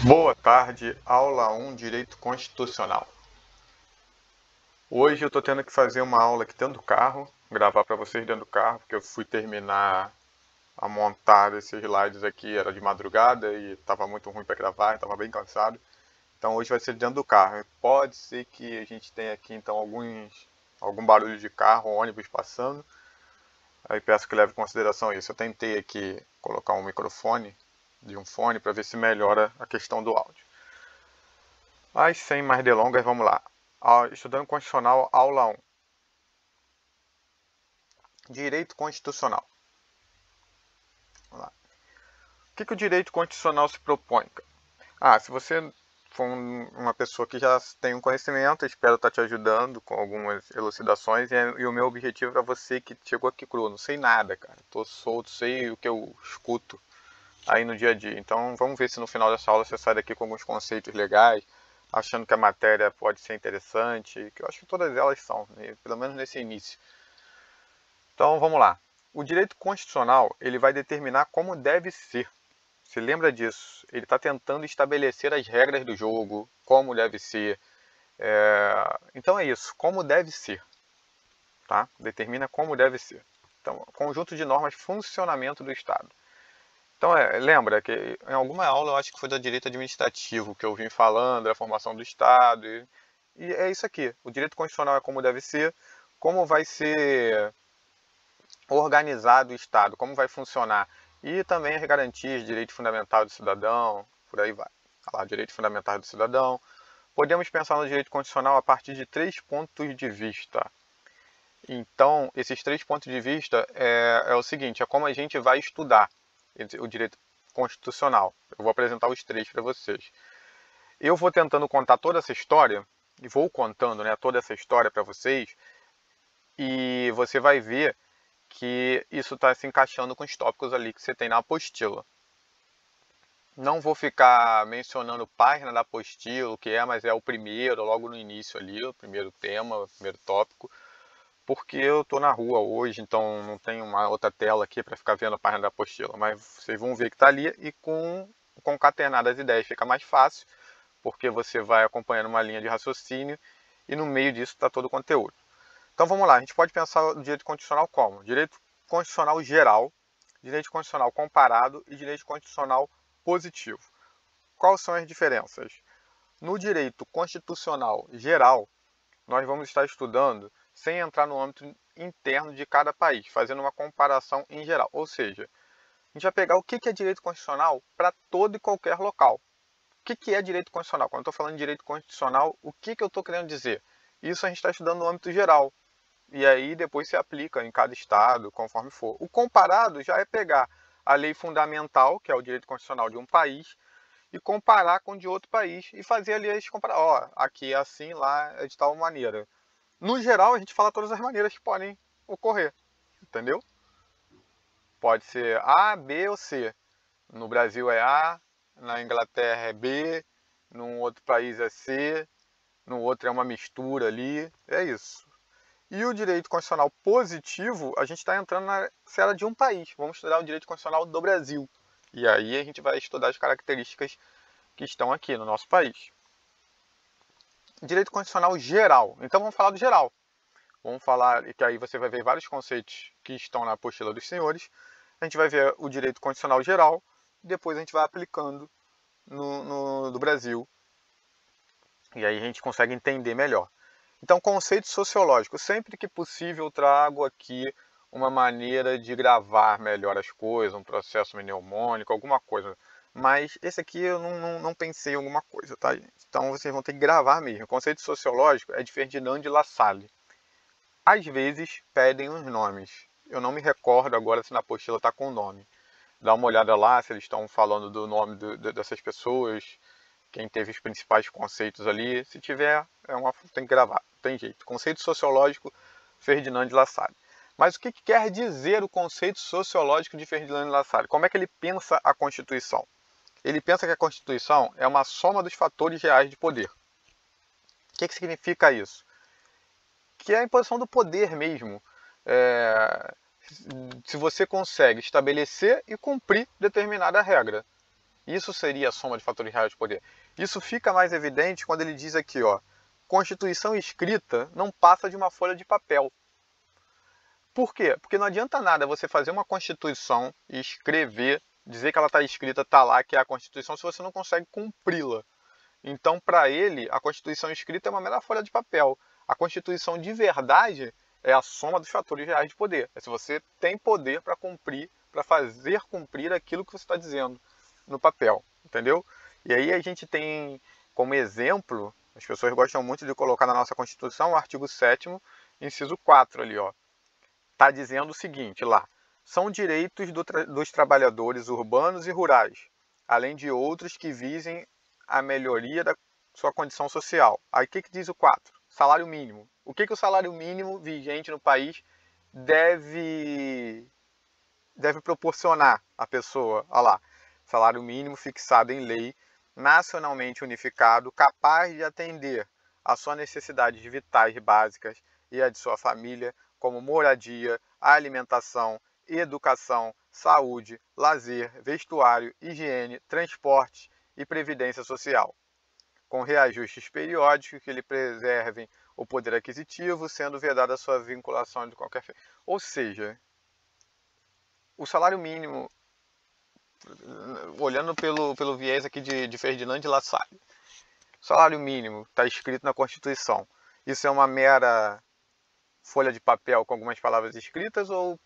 Boa tarde, aula 1, Direito Constitucional. Hoje eu estou tendo que fazer uma aula aqui dentro do carro, gravar para vocês dentro do carro, porque eu fui terminar a montar esses slides aqui, era de madrugada e estava muito ruim para gravar, estava bem cansado. Então hoje vai ser dentro do carro. Pode ser que a gente tenha aqui então algum barulho de carro, ônibus passando. Aí peço que leve em consideração isso. Eu tentei aqui colocar um microfone de um fone para ver se melhora a questão do áudio. Mas sem mais delongas, vamos lá. Estudando Constitucional, aula 1. Direito Constitucional. Vamos lá. O que o direito constitucional se propõe? Se você for uma pessoa que já tem um conhecimento, espero estar te ajudando com algumas elucidações. E o meu objetivo é você que chegou aqui cru. Não sei nada, cara. Tô solto, sei o que eu escuto aí no dia a dia. Então vamos ver se no final dessa aula você sai daqui com alguns conceitos legais, achando que a matéria pode ser interessante, que eu acho que todas elas são, né? Pelo menos nesse início. Então vamos lá. O direito constitucional ele vai determinar como deve ser. Se lembra disso? Ele está tentando estabelecer as regras do jogo, como deve ser. Então é isso, como deve ser. Tá? Determina como deve ser. Então, conjunto de normas de funcionamento do Estado. Então, lembra que em alguma aula, eu acho que foi do direito administrativo, que eu vim falando da formação do Estado. E é isso aqui. O direito constitucional é como deve ser, como vai ser organizado o Estado, como vai funcionar. E também as garantias, direito fundamental do cidadão, por aí vai. Lá, direito fundamental do cidadão. Podemos pensar no direito constitucional a partir de 3 pontos de vista. Então, esses 3 pontos de vista é o seguinte, é como a gente vai estudar o direito constitucional. Eu vou apresentar os 3 para vocês. Eu vou tentando contar toda essa história, e vou contando, né, toda essa história para vocês, e você vai ver que isso está se encaixando com os tópicos ali que você tem na apostila. Não vou ficar mencionando página da apostila, o que é, mas é o primeiro, logo no início ali, o primeiro tema, o primeiro tópico, porque eu estou na rua hoje, então não tenho uma outra tela aqui para ficar vendo a página da apostila, mas vocês vão ver que está ali e com concatenar as ideias fica mais fácil, porque você vai acompanhando uma linha de raciocínio e no meio disso está todo o conteúdo. Então vamos lá, a gente pode pensar o direito constitucional como? Direito constitucional geral, direito constitucional comparado e direito constitucional positivo. Quais são as diferenças? No direito constitucional geral, nós vamos estar estudando sem entrar no âmbito interno de cada país, fazendo uma comparação em geral. Ou seja, a gente vai pegar o que é direito constitucional para todo e qualquer local. O que é direito constitucional? Quando eu estou falando de direito constitucional, o que eu estou querendo dizer? Isso a gente está estudando no âmbito geral. E aí depois se aplica em cada estado, conforme for. O comparado já é pegar a lei fundamental, que é o direito constitucional de um país, e comparar com o de outro país e fazer ali as comparações. Ó, aqui é assim, lá é de tal maneira. No geral, a gente fala todas as maneiras que podem ocorrer, entendeu? Pode ser A, B ou C. No Brasil é A, na Inglaterra é B, num outro país é C, no outro é uma mistura ali, é isso. E o direito constitucional positivo, a gente está entrando na esfera de um país. Vamos estudar o direito constitucional do Brasil. E aí a gente vai estudar as características que estão aqui no nosso país. Direito constitucional geral. Então vamos falar do geral. Vamos falar, que aí você vai ver vários conceitos que estão na apostila dos senhores. A gente vai ver o direito constitucional geral, depois a gente vai aplicando do Brasil. E aí a gente consegue entender melhor. Então, conceito sociológico. Sempre que possível, eu trago aqui uma maneira de gravar melhor as coisas, um processo mnemônico, alguma coisa. Mas esse aqui eu não pensei em alguma coisa, tá, gente? Então, vocês vão ter que gravar mesmo. O conceito sociológico é de Ferdinand de La Salle. Às vezes, pedem os nomes. Eu não me recordo agora se na apostila está com o nome. Dá uma olhada lá se eles estão falando do nome dessas pessoas, quem teve os principais conceitos ali. Se tiver, tem que gravar, não tem jeito. Conceito sociológico, Ferdinand de La Salle. Mas o que quer dizer o conceito sociológico de Ferdinand de La Salle? Como é que ele pensa a Constituição? Ele pensa que a Constituição é uma soma dos fatores reais de poder. O que significa isso? Que é a imposição do poder mesmo. Se você consegue estabelecer e cumprir determinada regra. Isso seria a soma de fatores reais de poder. Isso fica mais evidente quando ele diz aqui, ó, Constituição escrita não passa de uma folha de papel. Por quê? Porque não adianta nada você fazer uma Constituição e escrever, dizer que ela está escrita, está lá, que é a Constituição, se você não consegue cumpri-la. Então, para ele, a Constituição escrita é uma mera folha de papel. A Constituição de verdade é a soma dos fatores reais de poder. É se você tem poder para cumprir, para fazer cumprir aquilo que você está dizendo no papel, entendeu? E aí a gente tem como exemplo, as pessoas gostam muito de colocar na nossa Constituição o artigo 7º, inciso 4 ali, ó. Está dizendo o seguinte lá: são direitos dos trabalhadores urbanos e rurais, além de outros que visem a melhoria da sua condição social. Aí o que diz o 4? Salário mínimo. O que o salário mínimo vigente no país deve proporcionar à pessoa? Olha lá, salário mínimo fixado em lei, nacionalmente unificado, capaz de atender às suas necessidades vitais básicas e a de sua família, como moradia, alimentação, educação, saúde, lazer, vestuário, higiene, transporte e previdência social, com reajustes periódicos que lhe preservem o poder aquisitivo, sendo vedada a sua vinculação de qualquer forma. Ou seja, o salário mínimo, olhando pelo viés aqui de Ferdinand de La Salle, o salário mínimo está escrito na Constituição. Isso é uma mera folha de papel com algumas palavras escritas ou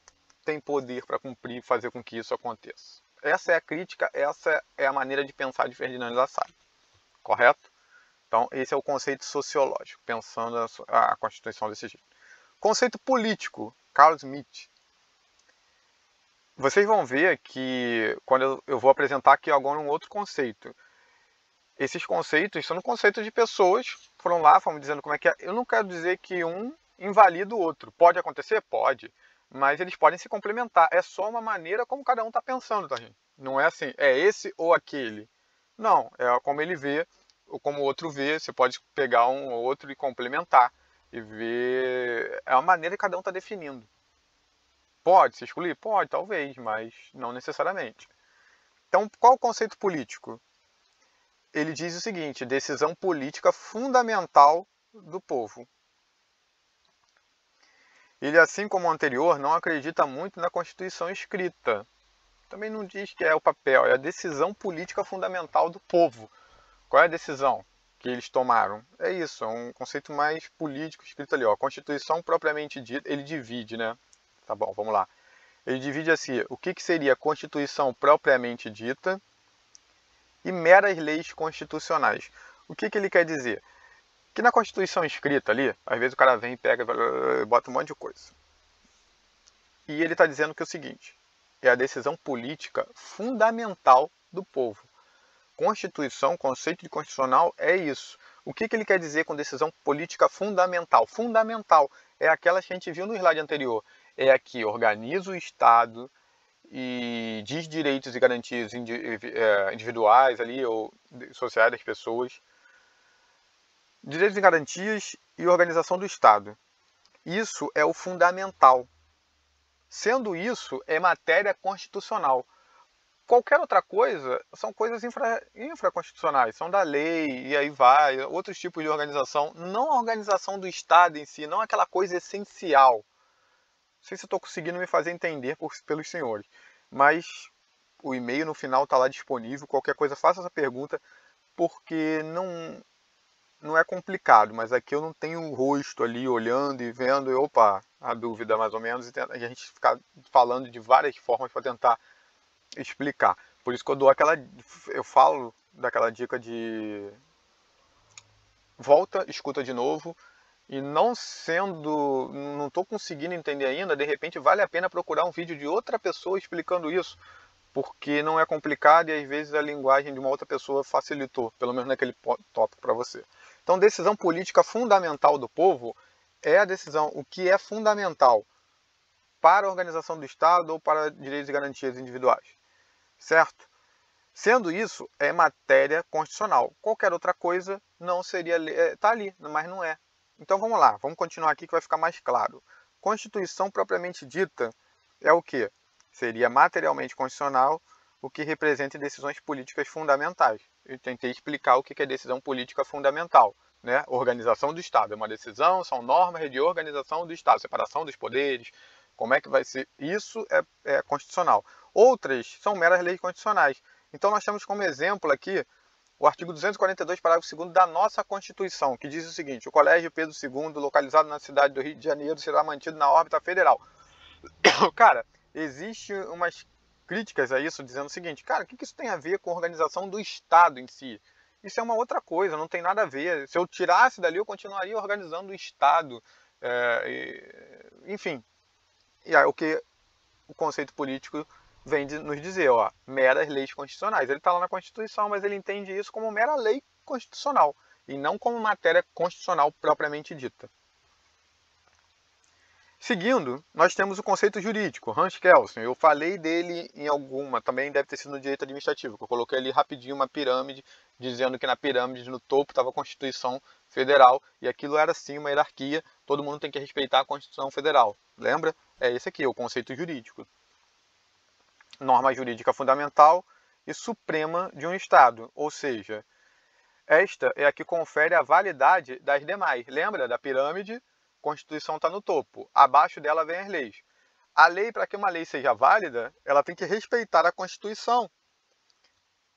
tem poder para cumprir e fazer com que isso aconteça? Essa é a crítica, essa é a maneira de pensar de Ferdinand de La Salle, correto? Então esse é o conceito sociológico, pensando a Constituição desse jeito. Conceito político, Carl Schmitt. Vocês vão ver que quando eu vou apresentar aqui agora um outro conceito, esses conceitos são conceitos de pessoas que foram lá, foram dizendo como é que é. Eu não quero dizer que um invalida o outro. Pode acontecer? Pode. Mas eles podem se complementar. É só uma maneira como cada um está pensando, tá, gente? Não é assim, é esse ou aquele. Não, é como ele vê, ou como o outro vê. Você pode pegar um ou outro e complementar. E ver... É uma maneira que cada um está definindo. Pode se excluir? Pode, talvez, mas não necessariamente. Então, qual o conceito político? Ele diz o seguinte: decisão política fundamental do povo. Ele, assim como o anterior, não acredita muito na Constituição escrita. Também não diz que é o papel, é a decisão política fundamental do povo. Qual é a decisão que eles tomaram? É isso, é um conceito mais político escrito ali, ó. Constituição propriamente dita, ele divide, né? Tá bom, vamos lá. Ele divide assim, o que seria Constituição propriamente dita e meras leis constitucionais. O que ele quer dizer? Que na Constituição escrita ali, às vezes o cara vem e pega e bota um monte de coisa. E ele está dizendo que é o seguinte: é a decisão política fundamental do povo. Constituição, conceito de constitucional é isso. O que ele quer dizer com decisão política fundamental? Fundamental é aquela que a gente viu no slide anterior. É a que organiza o Estado e diz direitos e garantias individuais ali, ou sociais das pessoas. Direitos e garantias e organização do Estado. Isso é o fundamental. Sendo isso, é matéria constitucional. Qualquer outra coisa são coisas infraconstitucionais, são da lei, e aí vai, outros tipos de organização. Não a organização do Estado em si, não aquela coisa essencial. Não sei se estou conseguindo me fazer entender pelos senhores, mas o e-mail no final está lá disponível. Qualquer coisa, faça essa pergunta, porque não é complicado, mas aqui eu não tenho o rosto ali olhando e vendo, e opa, a dúvida mais ou menos, e a gente ficar falando de várias formas para tentar explicar. Por isso que eu falo daquela dica de volta, escuta de novo, e não estou conseguindo entender ainda, de repente vale a pena procurar um vídeo de outra pessoa explicando isso, porque não é complicado e às vezes a linguagem de uma outra pessoa facilitou, pelo menos naquele tópico para você. Então, decisão política fundamental do povo é a decisão, o que é fundamental para a organização do Estado ou para direitos e garantias individuais, certo? Sendo isso, é matéria constitucional. Qualquer outra coisa não seria, está ali, mas não é. Então vamos lá, vamos continuar aqui que vai ficar mais claro. Constituição propriamente dita é o que? Seria materialmente constitucional, o que representa decisões políticas fundamentais. Eu tentei explicar o que é decisão política fundamental, né? Organização do Estado é uma decisão, são normas de organização do Estado, separação dos poderes, como é que vai ser, isso é constitucional. Outras são meras leis constitucionais. Então nós temos como exemplo aqui o artigo 242, parágrafo 2º da nossa Constituição, que diz o seguinte: o Colégio Pedro II, localizado na cidade do Rio de Janeiro, será mantido na órbita federal. Cara, existe umas críticas a isso, dizendo o seguinte: cara, o que isso tem a ver com a organização do Estado em si? Isso é uma outra coisa, não tem nada a ver. Se eu tirasse dali, eu continuaria organizando o Estado. Enfim, e aí, o que o conceito político vem nos dizer, ó, meras leis constitucionais. Ele está lá na Constituição, mas ele entende isso como mera lei constitucional e não como matéria constitucional propriamente dita. Seguindo, nós temos o conceito jurídico, Hans Kelsen. Eu falei dele em alguma, também deve ter sido no direito administrativo, que eu coloquei ali rapidinho uma pirâmide, dizendo que na pirâmide, no topo, estava a Constituição Federal, e aquilo era sim uma hierarquia, todo mundo tem que respeitar a Constituição Federal. Lembra? É esse aqui, o conceito jurídico. Norma jurídica fundamental e suprema de um Estado, ou seja, esta é a que confere a validade das demais. Lembra da pirâmide? Constituição está no topo, abaixo dela vem as leis. A lei, para que uma lei seja válida, ela tem que respeitar a Constituição.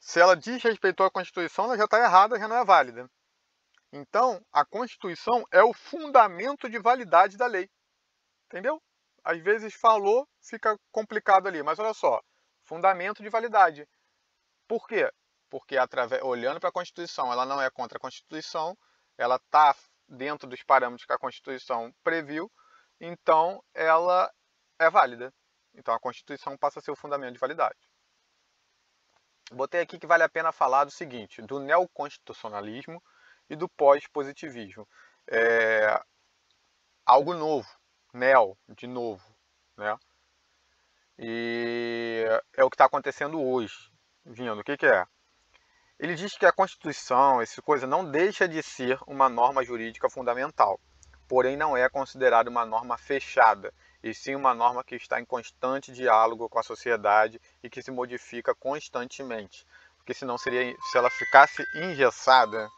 Se ela desrespeitou a Constituição, ela já está errada, já não é válida. Então, a Constituição é o fundamento de validade da lei. Entendeu? Às vezes falou, fica complicado ali, mas olha só, fundamento de validade. Por quê? Porque olhando para a Constituição, ela não é contra a Constituição, ela está dentro dos parâmetros que a Constituição previu, então ela é válida. Então a Constituição passa a ser o fundamento de validade. Botei aqui que vale a pena falar do seguinte, do neoconstitucionalismo e do pós-positivismo. Algo novo, neo, de novo, né? E é o que está acontecendo hoje, vindo. O que é? Ele diz que a Constituição, essa coisa, não deixa de ser uma norma jurídica fundamental, porém não é considerada uma norma fechada, e sim uma norma que está em constante diálogo com a sociedade e que se modifica constantemente. Porque senão seria, se ela ficasse engessada,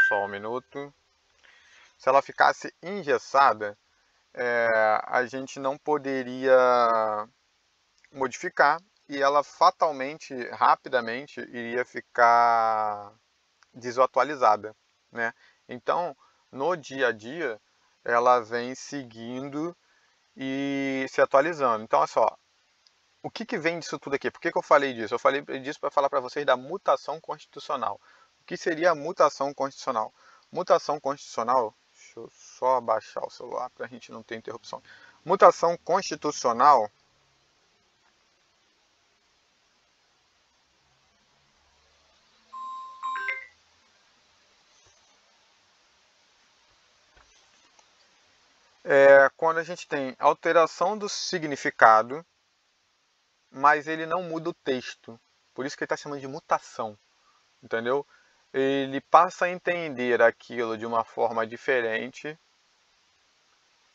só um minuto, se ela ficasse engessada, a gente não poderia modificar e ela fatalmente, rapidamente, iria ficar desatualizada, né? Então, no dia a dia, ela vem seguindo e se atualizando. Então, olha só, o que vem disso tudo aqui? Por que eu falei disso? Eu falei disso para falar para vocês da mutação constitucional. O que seria a mutação constitucional? Mutação constitucional, deixa eu só abaixar o celular para a gente não ter interrupção. Mutação constitucional é quando a gente tem alteração do significado, mas ele não muda o texto. Por isso que ele está chamando de mutação, entendeu? Ele passa a entender aquilo de uma forma diferente,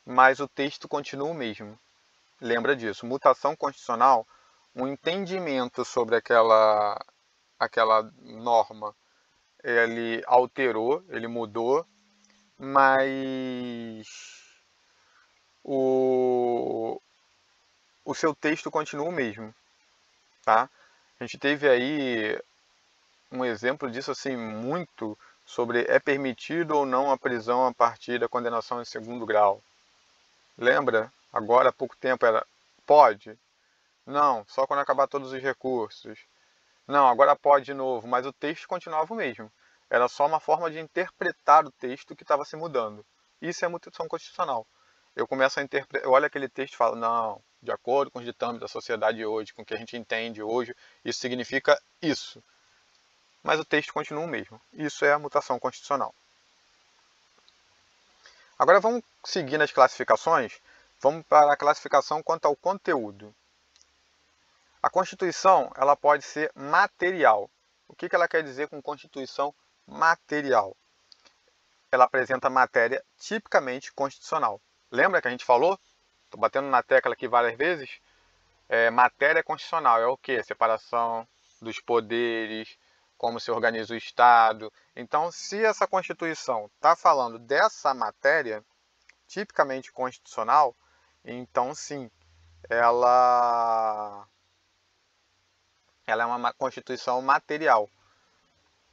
mas o texto continua o mesmo. Lembra disso, mutação constitucional, um entendimento sobre aquela norma, ele alterou, ele mudou, mas o seu texto continua o mesmo, tá? A gente teve aí um exemplo disso assim muito sobre é permitido ou não a prisão a partir da condenação em segundo grau. Lembra? Agora há pouco tempo era pode? Não, só quando acabar todos os recursos. Não, agora pode de novo, mas o texto continuava o mesmo. Era só uma forma de interpretar o texto que estava se mudando. Isso é mutação constitucional. Eu começo a interpretar, eu olho aquele texto e falo, não, de acordo com os ditames da sociedade hoje, com o que a gente entende hoje, isso significa isso. Mas o texto continua o mesmo. Isso é a mutação constitucional. Agora vamos seguir nas classificações. Vamos para a classificação quanto ao conteúdo. A Constituição ela pode ser material. O que ela quer dizer com Constituição material? Ela apresenta matéria tipicamente constitucional. Lembra que a gente falou? Estou batendo na tecla aqui várias vezes. matéria constitucional é o quê? Separação dos poderes, como se organiza o Estado. Então, se essa Constituição está falando dessa matéria, tipicamente constitucional, então sim, ela é uma Constituição material.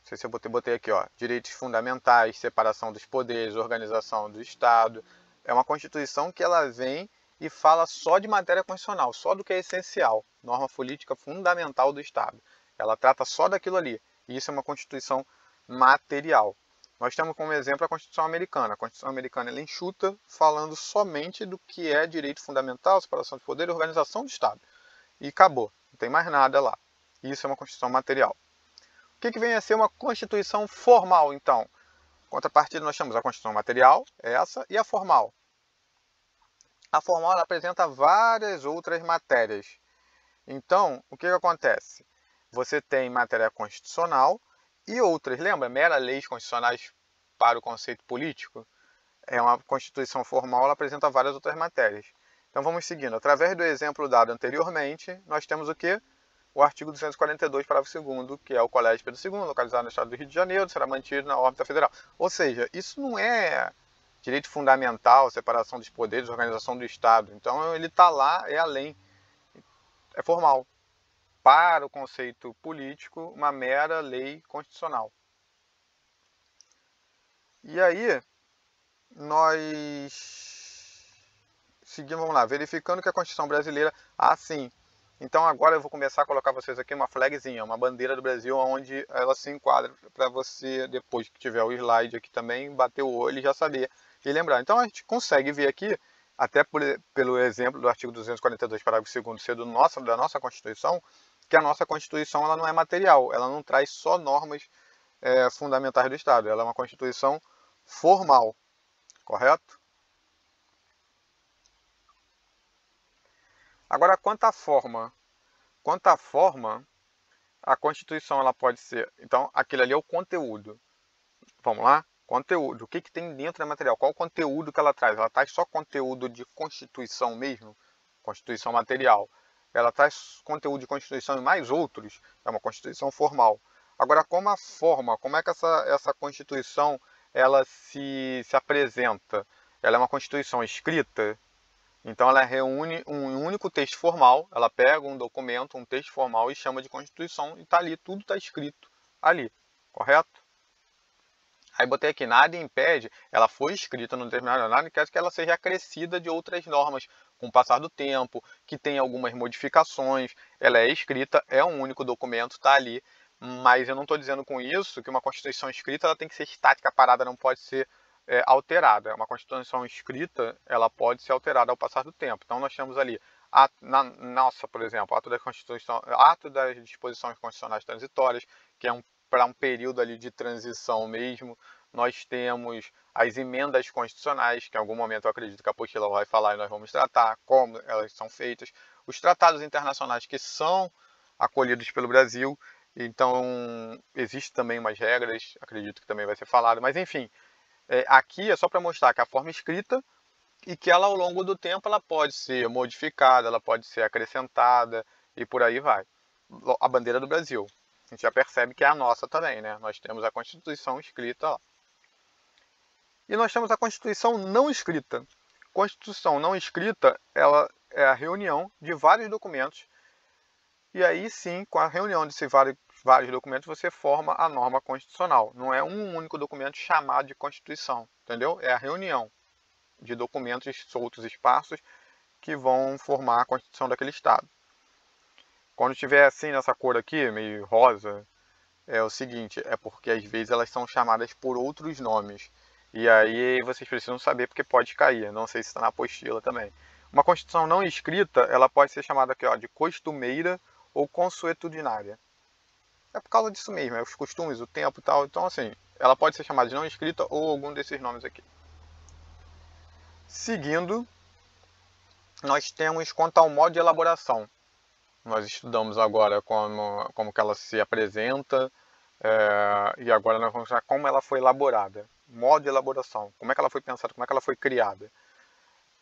Não sei se eu botei aqui, ó, direitos fundamentais, separação dos poderes, organização do Estado. É uma Constituição que ela vem e fala só de matéria constitucional, só do que é essencial, norma política fundamental do Estado. Ela trata só daquilo ali. E isso é uma Constituição material. Nós temos como exemplo a Constituição Americana. A Constituição Americana ela é enxuta, falando somente do que é direito fundamental, separação de poder e organização do Estado. E acabou. Não tem mais nada lá. Isso é uma Constituição material. O que vem a ser uma Constituição formal, então? Contrapartida, nós temos a Constituição material, essa, e a formal. A formal ela apresenta várias outras matérias. Então, o que acontece? Você tem matéria constitucional e outras. Lembra? Mera leis constitucionais para o conceito político? É uma Constituição formal, ela apresenta várias outras matérias. Então, vamos seguindo. Através do exemplo dado anteriormente, nós temos o quê? O artigo 242, parágrafo 2º, que é o Colégio Pedro II, localizado no estado do Rio de Janeiro, será mantido na órbita federal. Ou seja, isso não é direito fundamental, separação dos poderes, organização do Estado. Então, ele está lá, é além, é formal. Para o conceito político, uma mera lei constitucional. E aí, nós seguimos, vamos lá, verificando que a Constituição brasileira, sim. Então agora eu vou começar a colocar vocês aqui uma flagzinha, uma bandeira do Brasil, onde ela se enquadra para você, depois que tiver o slide aqui também, bater o olho e já saber e lembrar. Então a gente consegue ver aqui, até pelo exemplo do artigo 242, parágrafo 2º, ser da nossa Constituição, que a nossa Constituição ela não é material, ela não traz só normas fundamentais do Estado, ela é uma Constituição formal, correto? Agora, quanto à forma, a Constituição ela pode ser... Então, aquilo ali é o conteúdo. Vamos lá? Conteúdo. O que tem dentro da material? Qual o conteúdo que ela traz? Ela traz só conteúdo de Constituição mesmo? Constituição material. Ela traz conteúdo de Constituição e mais outros? É uma Constituição formal. Agora, como é que essa Constituição ela se apresenta? Ela é uma Constituição escrita? Então ela reúne um único texto formal, ela pega um documento, um texto formal e chama de Constituição e está ali, tudo está escrito ali, correto? Aí botei aqui, nada impede, ela foi escrita num determinado, nada impede que ela seja acrescida de outras normas com o passar do tempo, que tem algumas modificações, ela é escrita, é um único documento, está ali, mas eu não estou dizendo com isso que uma Constituição escrita ela tem que ser estática, parada, não pode ser alterada. Uma Constituição escrita, ela pode ser alterada ao passar do tempo. Então nós temos ali, por exemplo, ato das disposições constitucionais transitórias, que é para um período ali de transição mesmo. Nós temos as emendas constitucionais, que em algum momento eu acredito que a apostila vai falar e nós vamos tratar como elas são feitas. Os tratados internacionais que são acolhidos pelo Brasil. Então, existem também umas regras, acredito que também vai ser falado, mas enfim, aqui é só para mostrar que a forma escrita e que ela ao longo do tempo ela pode ser modificada, ela pode ser acrescentada e por aí vai. A bandeira do Brasil, a gente já percebe que é a nossa também, né? Nós temos a Constituição escrita lá. E nós temos a Constituição não escrita. Constituição não escrita, ela é a reunião de vários documentos e aí sim, com a reunião desses vários documentos, você forma a norma constitucional. Não é um único documento chamado de Constituição, entendeu? É a reunião de documentos soltos, esparsos, que vão formar a Constituição daquele Estado. Quando tiver assim, nessa cor aqui, meio rosa, é o seguinte, é porque às vezes elas são chamadas por outros nomes. E aí vocês precisam saber porque pode cair, não sei se está na apostila também. Uma Constituição não escrita, ela pode ser chamada aqui, ó, de costumeira ou consuetudinária. É por causa disso mesmo, é os costumes, o tempo e tal. Então, assim, ela pode ser chamada de não escrita ou algum desses nomes aqui. Seguindo, nós temos quanto ao modo de elaboração. Nós estudamos agora como que ela se apresenta e agora nós vamos ver como ela foi elaborada. Modo de elaboração, como é que ela foi pensada, como é que ela foi criada.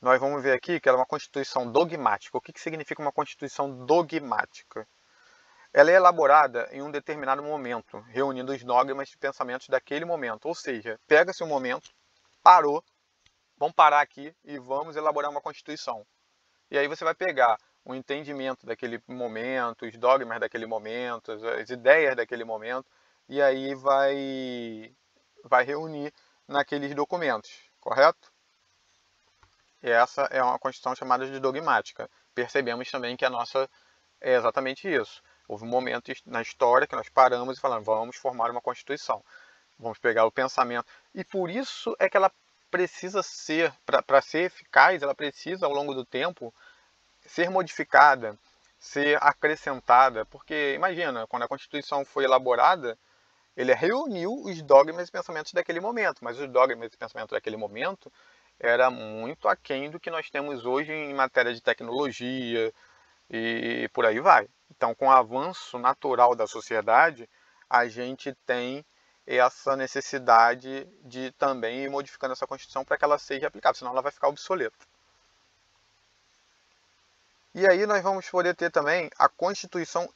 nós vamos ver aqui que ela é uma Constituição dogmática. O que significa uma Constituição dogmática? Ela é elaborada em um determinado momento, reunindo os dogmas e pensamentos daquele momento. Ou seja, pega-se um momento, parou, vamos parar aqui e vamos elaborar uma Constituição. E aí você vai pegar o entendimento daquele momento, os dogmas daquele momento, as ideias daquele momento, e aí vai reunir naqueles documentos, correto? E essa é uma Constituição chamada de dogmática. Percebemos também que a nossa é exatamente isso. Houve um momento na história que nós paramos e falamos, vamos formar uma Constituição. Vamos pegar o pensamento. E por isso é que ela precisa ser, para ser eficaz, ela precisa, ao longo do tempo, ser modificada, ser acrescentada. Porque, imagina, quando a Constituição foi elaborada, ele reuniu os dogmas e pensamentos daquele momento. Mas os dogmas e pensamentos daquele momento era muito aquém do que nós temos hoje em matéria de tecnologia e por aí vai. Então, com o avanço natural da sociedade, a gente tem essa necessidade de também ir modificando essa Constituição para que ela seja aplicável, senão ela vai ficar obsoleta. E aí nós vamos poder ter também a Constituição,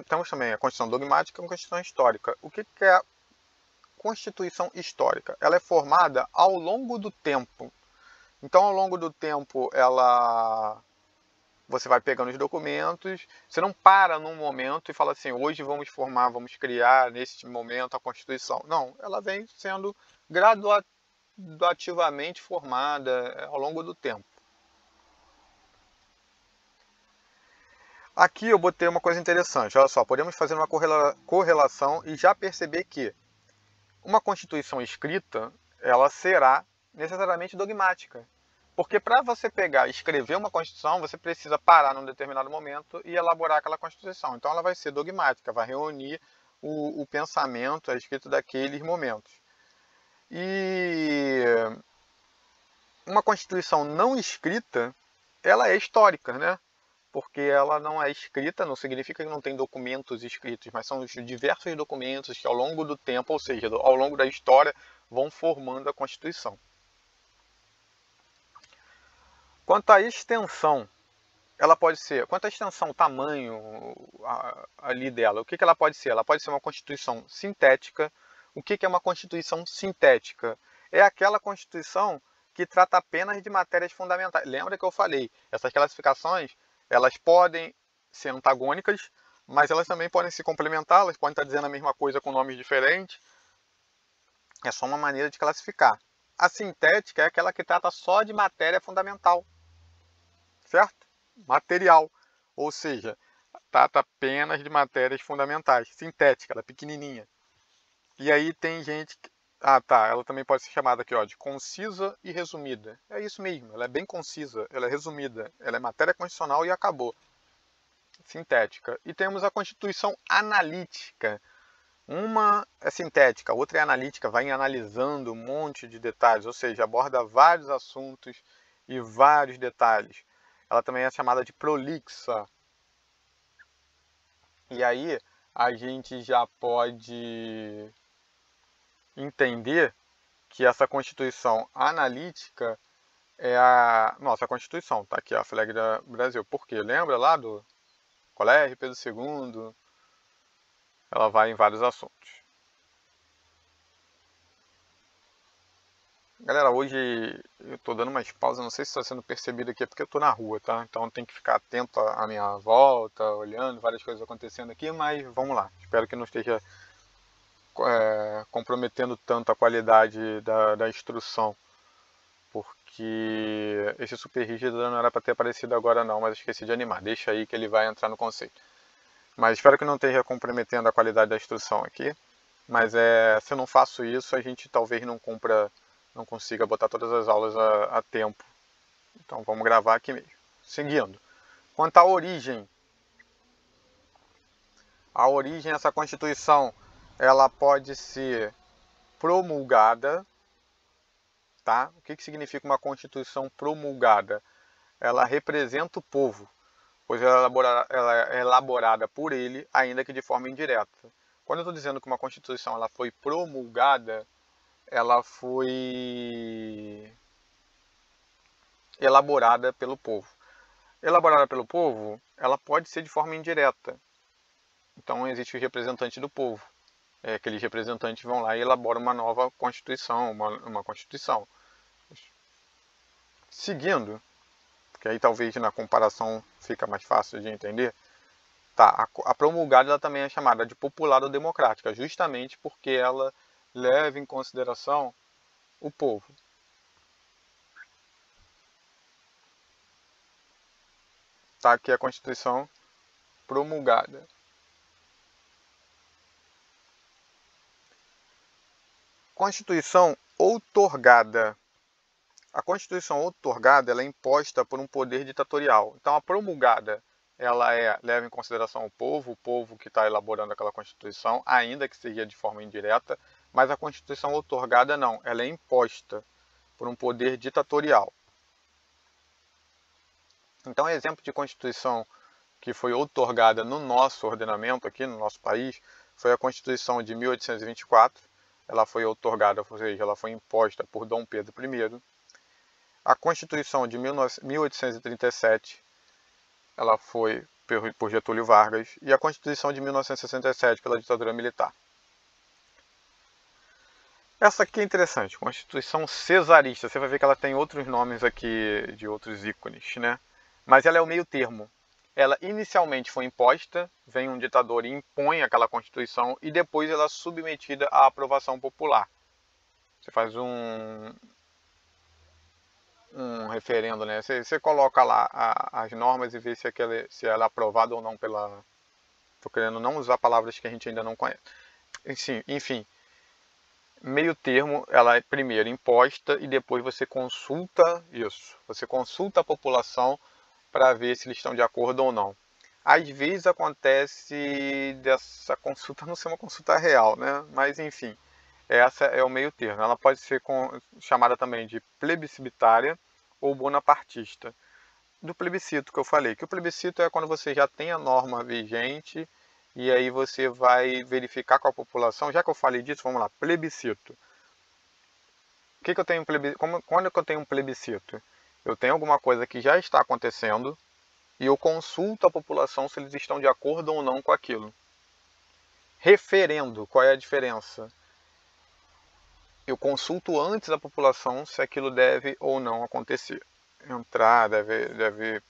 temos também a Constituição dogmática e a Constituição histórica. O que é a Constituição histórica? Ela é formada ao longo do tempo. Então, ao longo do tempo, você vai pegando os documentos, você não para num momento e fala assim, hoje vamos vamos criar nesse momento a Constituição. Não, ela vem sendo graduativamente formada ao longo do tempo. Aqui eu botei uma coisa interessante, olha só, podemos fazer uma correlação e já perceber que uma Constituição escrita, ela será necessariamente dogmática. Porque para você pegar e escrever uma Constituição, você precisa parar num determinado momento e elaborar aquela Constituição. Então ela vai ser dogmática, vai reunir o pensamento, a escrita daqueles momentos. E uma Constituição não escrita, ela é histórica, né? Porque ela não é escrita, não significa que não tem documentos escritos, mas são os diversos documentos que ao longo do tempo, ou seja, ao longo da história, vão formando a Constituição. Quanto à extensão, ela pode ser, quanto à extensão, o tamanho ali dela, o que ela pode ser? Ela pode ser uma Constituição sintética. O que é uma Constituição sintética? É aquela Constituição que trata apenas de matérias fundamentais. Lembra que eu falei, essas classificações, elas podem ser antagônicas, mas elas também podem se complementar, elas podem estar dizendo a mesma coisa com nomes diferentes. É só uma maneira de classificar. A sintética é aquela que trata só de matéria fundamental, certo? Material, ou seja, trata apenas de matérias fundamentais. Sintética, ela é pequenininha. E aí tem gente que... Ah, tá, ela também pode ser chamada aqui, ó, de concisa e resumida. É isso mesmo, ela é bem concisa, ela é resumida, ela é matéria constitucional e acabou. Sintética. E temos a Constituição analítica. Uma é sintética, a outra é analítica, vai analisando um monte de detalhes, ou seja, aborda vários assuntos e vários detalhes. Ela também é chamada de prolixa. E aí a gente já pode entender que essa Constituição analítica é a nossa Constituição. Tá aqui a flag do Brasil. Por quê? Lembra lá do Colégio Pedro II? Ela vai em vários assuntos. Galera, hoje eu tô dando umas pausas, não sei se está sendo percebido aqui, é porque eu tô na rua, tá? Então tem que ficar atento à minha volta, olhando, várias coisas acontecendo aqui, mas vamos lá. Espero que não esteja comprometendo tanto a qualidade da instrução, porque esse super rígido não era para ter aparecido agora não, mas esqueci de animar. Deixa aí que ele vai entrar no conceito. Mas espero que não esteja comprometendo a qualidade da instrução aqui. Mas se eu não faço isso, a gente talvez não consiga botar todas as aulas a tempo. Então vamos gravar aqui mesmo. Seguindo. Quanto à origem. A origem dessa Constituição, ela pode ser promulgada. Tá? O que significa uma Constituição promulgada? Ela representa o povo, pois ela é elaborada por ele, ainda que de forma indireta. Quando eu estou dizendo que uma Constituição ela foi promulgada, ela foi elaborada pelo povo. Elaborada pelo povo, ela pode ser de forma indireta. Então existe o representante do povo. Aqueles representantes vão lá e elaboram uma nova Constituição, uma Constituição. Seguindo, que aí talvez na comparação fica mais fácil de entender, tá, a promulgada ela também é chamada de popular ou democrática, justamente porque ela leva em consideração o povo. Tá aqui a Constituição promulgada. Constituição outorgada. A Constituição outorgada ela é imposta por um poder ditatorial. Então a promulgada ela leva em consideração o povo que está elaborando aquela Constituição, ainda que seja de forma indireta, mas a Constituição outorgada não, ela é imposta por um poder ditatorial. Então, exemplo de Constituição que foi outorgada no nosso ordenamento, aqui no nosso país, foi a Constituição de 1824. Ela foi outorgada, ou seja, ela foi imposta por Dom Pedro I. A Constituição de 1837, ela foi por Getúlio Vargas, e a Constituição de 1967 pela ditadura militar. Essa aqui é interessante, Constituição Cesarista. Você vai ver que ela tem outros nomes aqui de outros ícones, né? Mas ela é o meio termo. Ela inicialmente foi imposta, vem um ditador e impõe aquela Constituição, e depois ela é submetida à aprovação popular. Você faz um referendo, né? Você coloca lá as normas e vê se ela é aprovada ou não pela... Estou querendo não usar palavras que a gente ainda não conhece. Enfim, meio termo, ela é primeiro imposta e depois você consulta isso. Você consulta a população para ver se eles estão de acordo ou não. Às vezes acontece dessa consulta não ser uma consulta real, né? Mas enfim, essa é o meio termo. Ela pode ser chamada também de plebiscitária ou bonapartista. Do plebiscito que eu falei, que o plebiscito é quando você já tem a norma vigente e aí você vai verificar com a população. Já que eu falei disso, vamos lá, plebiscito. O que eu tenho quando que eu tenho um plebiscito? Eu tenho alguma coisa que já está acontecendo e eu consulto a população se eles estão de acordo ou não com aquilo. Referendo, qual é a diferença? Eu consulto antes a população se aquilo deve ou não acontecer. Entrar, deve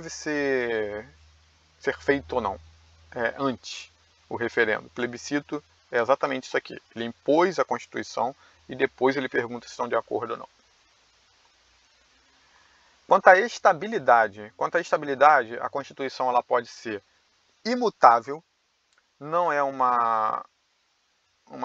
ser feito ou não. Antes o referendo. O plebiscito é exatamente isso aqui. Ele impôs a Constituição e depois ele pergunta se estão de acordo ou não. Quanto à estabilidade, a Constituição ela pode ser imutável. Não é uma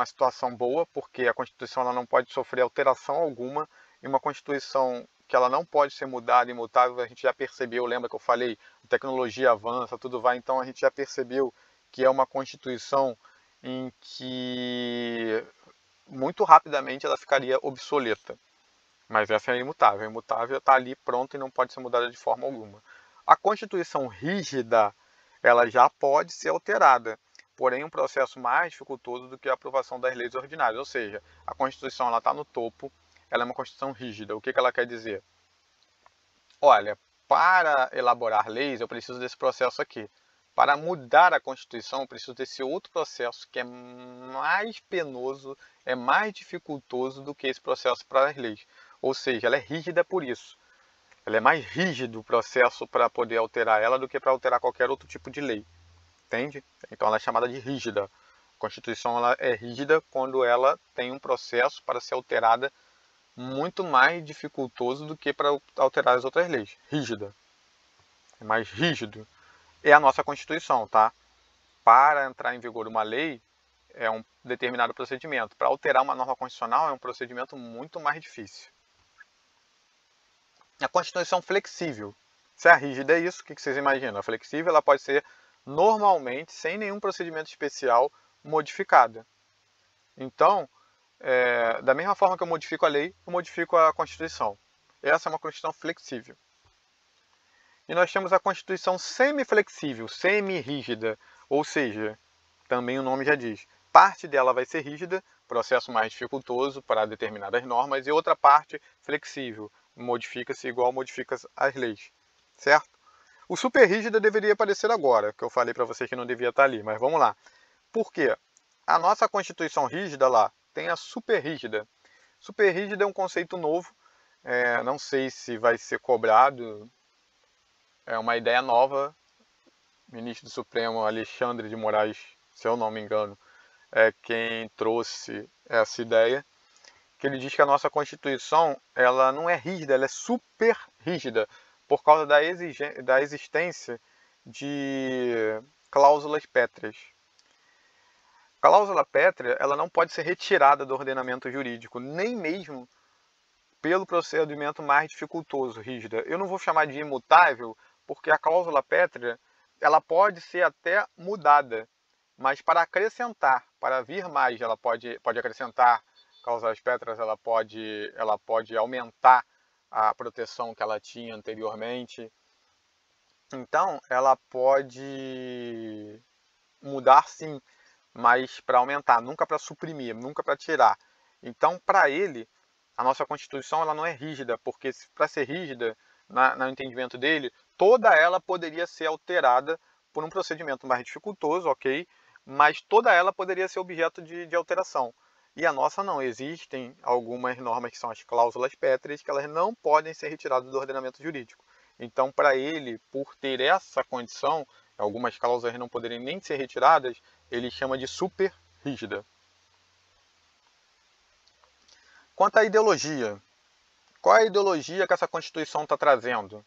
situação boa, porque a Constituição ela não pode sofrer alteração alguma. E uma Constituição que ela não pode ser mudada, imutável, a gente já percebeu, lembra que eu falei, a tecnologia avança, tudo vai, então a gente já percebeu que é uma Constituição em que muito rapidamente ela ficaria obsoleta. Mas essa é imutável. A imutável está ali pronta e não pode ser mudada de forma alguma. A Constituição rígida, ela já pode ser alterada, porém um processo mais dificultoso do que a aprovação das leis ordinárias. Ou seja, a Constituição está no topo, ela é uma Constituição rígida. O que ela quer dizer? Olha, para elaborar leis eu preciso desse processo aqui. Para mudar a Constituição eu preciso desse outro processo que é mais penoso, é mais dificultoso do que esse processo para as leis. Ou seja, ela é rígida por isso. Ela é mais rígido o processo para poder alterar ela do que para alterar qualquer outro tipo de lei. Entende? Então ela é chamada de rígida. A Constituição ela é rígida quando ela tem um processo para ser alterada muito mais dificultoso do que para alterar as outras leis. Rígida. É mais rígido. É a nossa Constituição, tá? Para entrar em vigor uma lei, é um determinado procedimento. Para alterar uma norma constitucional é um procedimento muito mais difícil. A Constituição flexível. Se a rígida é isso, o que vocês imaginam? A flexível ela pode ser normalmente, sem nenhum procedimento especial, modificada. Então, da mesma forma que eu modifico a lei, eu modifico a Constituição. Essa é uma Constituição flexível. E nós temos a Constituição semiflexível, semi-rígida, ou seja, também o nome já diz, parte dela vai ser rígida, processo mais dificultoso para determinadas normas, e outra parte flexível, modifica-se igual modifica as leis, certo? O super rígida deveria aparecer agora, que eu falei para vocês que não devia estar ali, mas vamos lá. Por quê? A nossa Constituição rígida lá tem a super rígida. Super rígida é um conceito novo, não sei se vai ser cobrado, é uma ideia nova. O ministro do Supremo Alexandre de Moraes, se eu não me engano, é quem trouxe essa ideia, que ele diz que a nossa Constituição ela não é rígida, ela é super rígida, por causa da existência de cláusulas pétreas. Cláusula pétrea ela não pode ser retirada do ordenamento jurídico, nem mesmo pelo procedimento mais dificultoso, rígida. Eu não vou chamar de imutável, porque a cláusula pétrea ela pode ser até mudada, mas para acrescentar, para vir mais, ela pode acrescentar cláusulas pétreas, ela pode aumentar a proteção que ela tinha anteriormente. Então, ela pode mudar sim, mas para aumentar, nunca para suprimir, nunca para tirar. Então, para ele, a nossa Constituição ela não é rígida, porque para ser rígida, no entendimento dele, toda ela poderia ser alterada por um procedimento mais dificultoso, ok? Mas toda ela poderia ser objeto de alteração. E a nossa não. Existem algumas normas que são as cláusulas pétreas, que elas não podem ser retiradas do ordenamento jurídico. Então, para ele, por ter essa condição, algumas cláusulas não poderem nem ser retiradas, ele chama de super rígida. Quanto à ideologia, qual é a ideologia que essa Constituição está trazendo?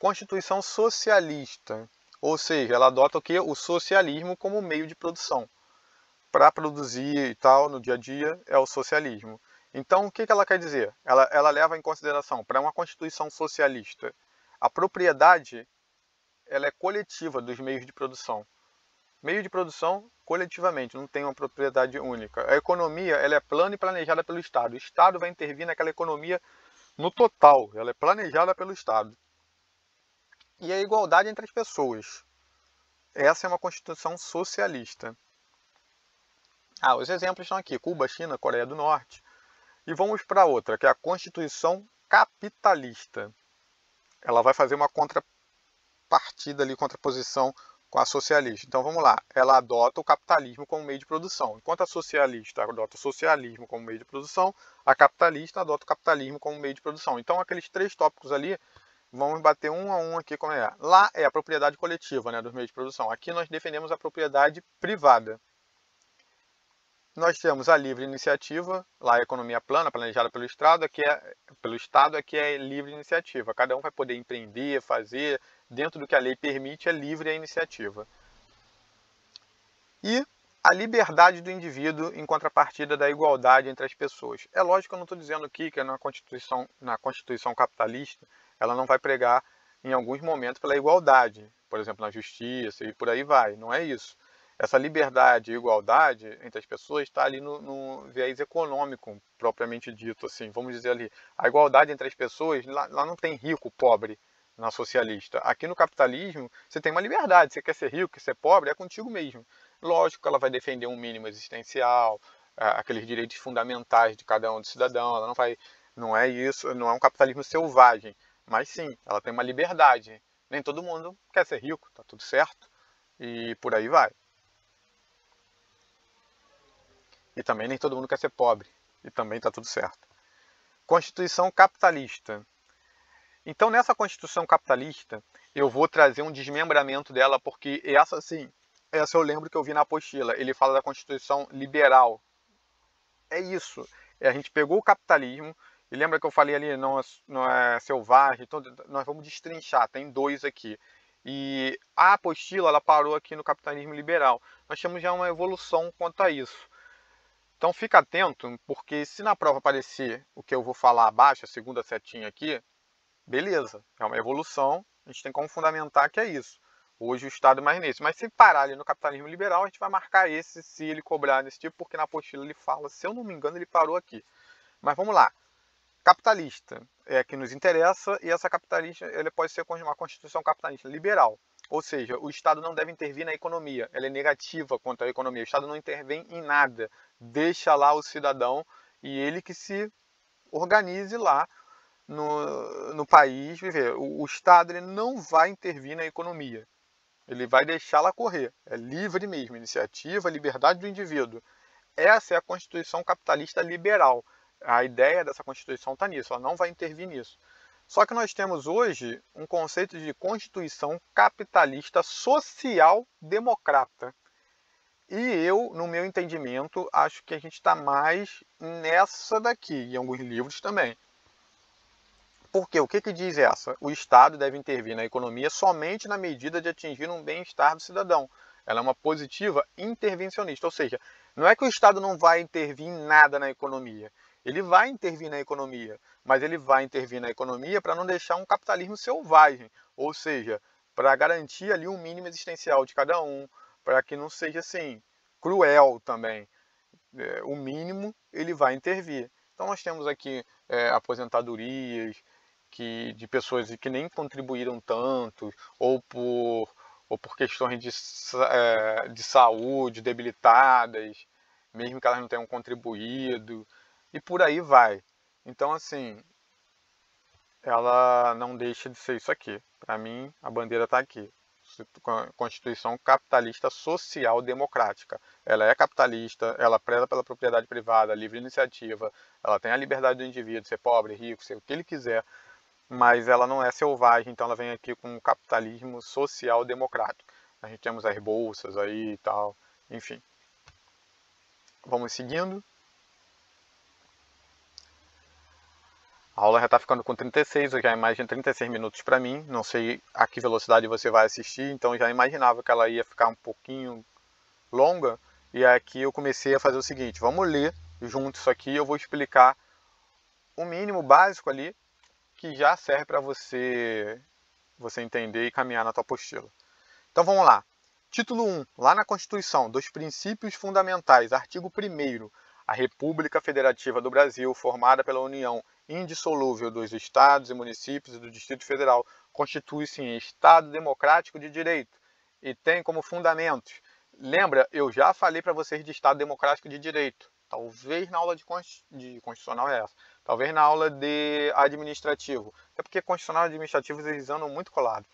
Constituição socialista, ou seja, ela adota o quê? O socialismo como meio de produção. Para produzir e tal, no dia a dia, é o socialismo. Então, o que ela quer dizer? Ela leva em consideração, para uma Constituição socialista, a propriedade ela é coletiva dos meios de produção. Meio de produção coletivamente, não tem uma propriedade única. A economia ela é plana e planejada pelo Estado. O Estado vai intervir naquela economia no total, ela é planejada pelo Estado. E a igualdade entre as pessoas. Essa é uma Constituição socialista. Os exemplos estão aqui, Cuba, China, Coreia do Norte. E vamos para outra, que é a Constituição capitalista. Ela vai fazer uma contrapartida ali, contraposição com a socialista. Então vamos lá, ela adota o capitalismo como meio de produção. Enquanto a socialista adota o socialismo como meio de produção, a capitalista adota o capitalismo como meio de produção. Então aqueles três tópicos ali, vamos bater um a um aqui como é. Lá é a propriedade coletiva, né, dos meios de produção. Aqui nós defendemos a propriedade privada. Nós temos a livre iniciativa, lá é a economia plana, planejada pelo Estado, aqui é livre iniciativa. Cada um vai poder empreender, fazer, dentro do que a lei permite, é livre a iniciativa. E a liberdade do indivíduo em contrapartida da igualdade entre as pessoas. É lógico que eu não estou dizendo aqui que na Constituição capitalista, ela não vai pregar em alguns momentos pela igualdade, por exemplo, na justiça e por aí vai, não é isso. Essa liberdade e igualdade entre as pessoas está ali no viés econômico, propriamente dito, assim, vamos dizer ali. A igualdade entre as pessoas, lá não tem rico, pobre, na socialista. Aqui no capitalismo, você tem uma liberdade, você quer ser rico, quer ser pobre, é contigo mesmo. Lógico que ela vai defender um mínimo existencial, aqueles direitos fundamentais de cada um dos cidadãos, ela não é isso, não é um capitalismo selvagem, mas sim, ela tem uma liberdade. Nem todo mundo quer ser rico, tá tudo certo, e por aí vai. E também nem todo mundo quer ser pobre. E também está tudo certo. Constituição capitalista. Então, nessa Constituição capitalista, eu vou trazer um desmembramento dela, porque essa eu lembro que eu vi na apostila. Ele fala da Constituição liberal. É isso. A gente pegou o capitalismo, e lembra que eu falei ali, não é selvagem, então nós vamos destrinchar, tem dois aqui. E a apostila, ela parou aqui no capitalismo liberal. Nós temos já uma evolução quanto a isso. Então fica atento, porque se na prova aparecer o que eu vou falar abaixo, a segunda setinha aqui, beleza, é uma evolução, a gente tem como fundamentar que é isso. Hoje o Estado é mais nesse. Mas se parar ali no capitalismo liberal, a gente vai marcar esse se ele cobrar desse tipo, porque na apostila ele fala, se eu não me engano, ele parou aqui. Mas vamos lá. Capitalista é a que nos interessa, e essa capitalista ele pode ser uma Constituição capitalista liberal. Ou seja, o Estado não deve intervir na economia, ela é negativa contra a economia. O Estado não intervém em nada, deixa lá o cidadão e ele que se organize lá no país viver. O Estado ele não vai intervir na economia, ele vai deixá-la correr. É livre mesmo, iniciativa, liberdade do indivíduo. Essa é a Constituição capitalista liberal. A ideia dessa Constituição está nisso, ela não vai intervir nisso. Só que nós temos hoje um conceito de Constituição capitalista social-democrata. E eu, no meu entendimento, acho que a gente está mais nessa daqui, em alguns livros também. Porque o que diz essa? O Estado deve intervir na economia somente na medida de atingir um bem-estar do cidadão. Ela é uma positiva intervencionista, ou seja, não é que o Estado não vai intervir em nada na economia. Ele vai intervir na economia, mas ele vai intervir na economia para não deixar um capitalismo selvagem, ou seja, para garantir ali um mínimo existencial de cada um, para que não seja assim cruel também. O mínimo ele vai intervir. Então nós temos aqui aposentadorias de pessoas que nem contribuíram tanto, ou por questões de saúde debilitadas, mesmo que elas não tenham contribuído, e por aí vai. Então, assim, ela não deixa de ser isso aqui. Para mim, a bandeira está aqui. Constituição capitalista social democrática. Ela é capitalista, ela preza pela propriedade privada, livre iniciativa, ela tem a liberdade do indivíduo, ser pobre, rico, ser o que ele quiser, mas ela não é selvagem, então ela vem aqui com um capitalismo social democrático. A gente temos as bolsas aí e tal, enfim. Vamos seguindo. A aula já está ficando com 36, eu já imagino 36 minutos para mim, não sei a que velocidade você vai assistir, então já imaginava que ela ia ficar um pouquinho longa, e aqui eu comecei a fazer o seguinte, vamos ler junto isso aqui, eu vou explicar o mínimo básico ali, que já serve para você entender e caminhar na tua apostila. Então vamos lá. Título 1, lá na Constituição, dos princípios fundamentais, artigo 1º, a República Federativa do Brasil, formada pela União indissolúvel dos Estados e municípios e do Distrito Federal, constitui-se em Estado democrático de direito e tem como fundamentos. Lembra, eu já falei para vocês de Estado democrático de direito. Talvez na aula de constitucional é essa. Talvez na aula de administrativo. Até porque constitucional e administrativo eles andam muito colados.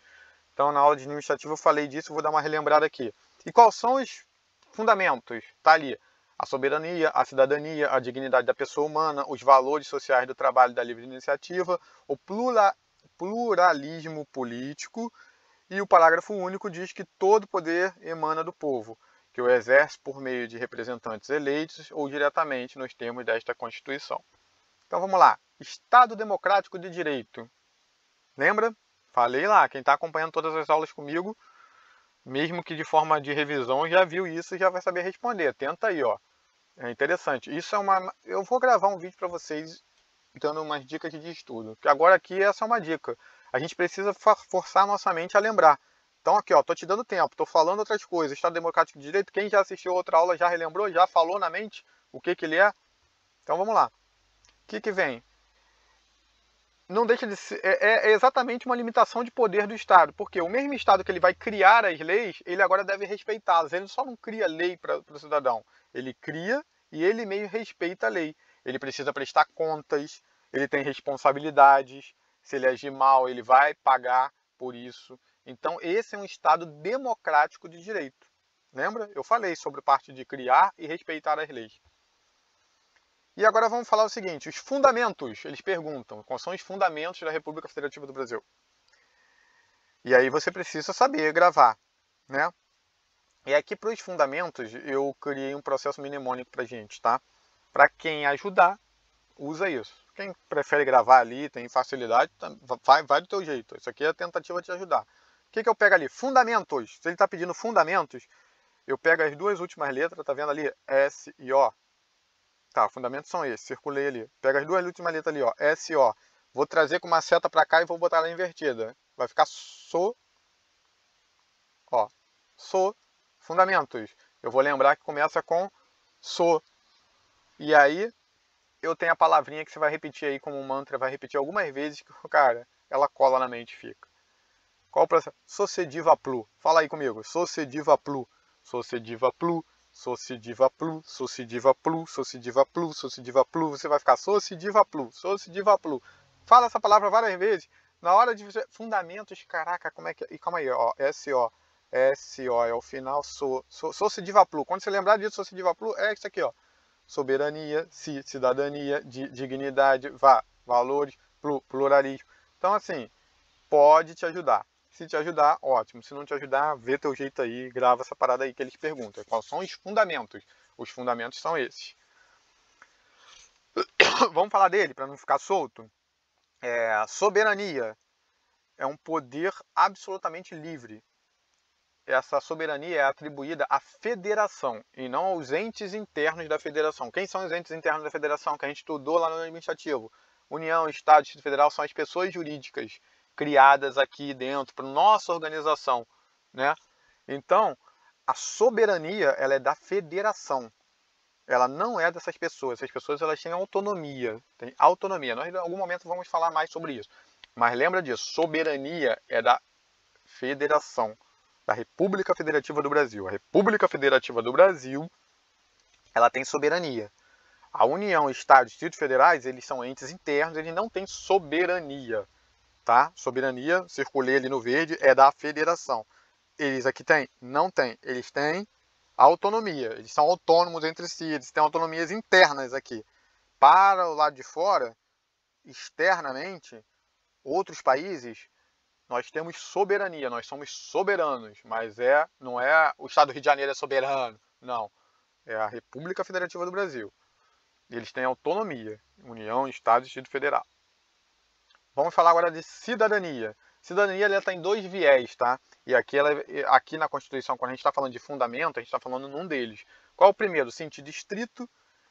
Então na aula de administrativo eu falei disso, vou dar uma relembrada aqui. E quais são os fundamentos? Tá ali. A soberania, a cidadania, a dignidade da pessoa humana, os valores sociais do trabalho e da livre iniciativa, o pluralismo político, e o parágrafo único diz que todo poder emana do povo, que o exerce por meio de representantes eleitos ou diretamente nos termos desta Constituição. Então vamos lá. Estado democrático de direito. Lembra? Falei lá, quem está acompanhando todas as aulas comigo, mesmo que de forma de revisão, já viu isso e já vai saber responder. Tenta aí, ó. É interessante. Isso é uma... Eu vou gravar um vídeo para vocês dando umas dicas de estudo. Que agora aqui essa é uma dica. A gente precisa forçar a nossa mente a lembrar. Então aqui, ó, tô te dando tempo, tô falando outras coisas. Estado Democrático de Direito, quem já assistiu outra aula já relembrou, já falou na mente o que ele é? Então vamos lá. O que vem? Não deixa de ser, é exatamente uma limitação de poder do Estado, porque o mesmo Estado que ele vai criar as leis, ele agora deve respeitá-las. Ele só não cria lei para o cidadão, ele cria e ele meio respeita a lei. Ele precisa prestar contas, ele tem responsabilidades, se ele agir mal, ele vai pagar por isso. Então esse é um Estado democrático de direito. Lembra? Eu falei sobre a parte de criar e respeitar as leis. E agora vamos falar o seguinte, os fundamentos, eles perguntam, quais são os fundamentos da República Federativa do Brasil? E aí você precisa saber gravar, né? E aqui para os fundamentos, eu criei um processo mnemônico para a gente, tá? Para quem ajudar, usa isso. Quem prefere gravar ali, tem facilidade, vai do teu jeito. Isso aqui é a tentativa de te ajudar. O que eu pego ali? Fundamentos. Se ele está pedindo fundamentos, eu pego as duas últimas letras, tá vendo ali? S e O. Tá, fundamentos são esses, circulei ali. Pega as duas últimas letras ali, ó, S, O. Vou trazer com uma seta para cá e vou botar ela invertida. Vai ficar ó, fundamentos. Eu vou lembrar que começa com so. E aí, eu tenho a palavrinha que você vai repetir aí como um mantra, vai repetir algumas vezes, que, cara, ela cola na mente e fica. Qual o processo? Sociediva plu. Fala aí comigo. Sociediva plu. Sociediva plu. Sociediva plu. Sociediva plu. Sociediva plu. Sociediva plu. Você vai ficar sociediva plu. Sociediva plu. Fala essa palavra várias vezes. Na hora de fundamentos, caraca, como é que é? E calma aí, ó. S-O. S-O é o final. Sociediva plu. Quando você lembrar disso, sociediva plu, é isso aqui, ó. Soberania, cidadania, dignidade, valores, pluralismo. Então, assim, pode te ajudar. Se te ajudar, ótimo. Se não te ajudar, vê teu jeito aí, grava essa parada aí que eles perguntam. Quais são os fundamentos? Os fundamentos são esses. Vamos falar dele para não ficar solto? Soberania é um poder absolutamente livre. Essa soberania é atribuída à federação e não aos entes internos da federação. Quem são os entes internos da federação que a gente estudou lá no administrativo? União, Estado, Distrito Federal são as pessoas jurídicas criadas aqui dentro para nossa organização, né? Então, a soberania ela é da federação. Ela não é dessas pessoas. Essas pessoas elas têm autonomia. Tem autonomia. Nós em algum momento vamos falar mais sobre isso. Mas lembra disso, soberania é da federação, da República Federativa do Brasil. A República Federativa do Brasil, ela tem soberania. A União, Estados e Distritos Federais, eles são entes internos, eles não têm soberania. Tá? Soberania, circulei ali no verde, é da federação. Eles aqui têm? Não têm. Eles têm autonomia. Eles são autônomos entre si. Eles têm autonomias internas aqui. Para o lado de fora, externamente, outros países, nós temos soberania. Nós somos soberanos. Mas não é o Estado do Rio de Janeiro é soberano. Não. É a República Federativa do Brasil. Eles têm autonomia. União, Estado e Distrito Federal. Vamos falar agora de cidadania. Cidadania está em dois viés, tá? E aqui na Constituição, quando a gente está falando de fundamento, a gente está falando num deles. Qual é o primeiro? O sentido estrito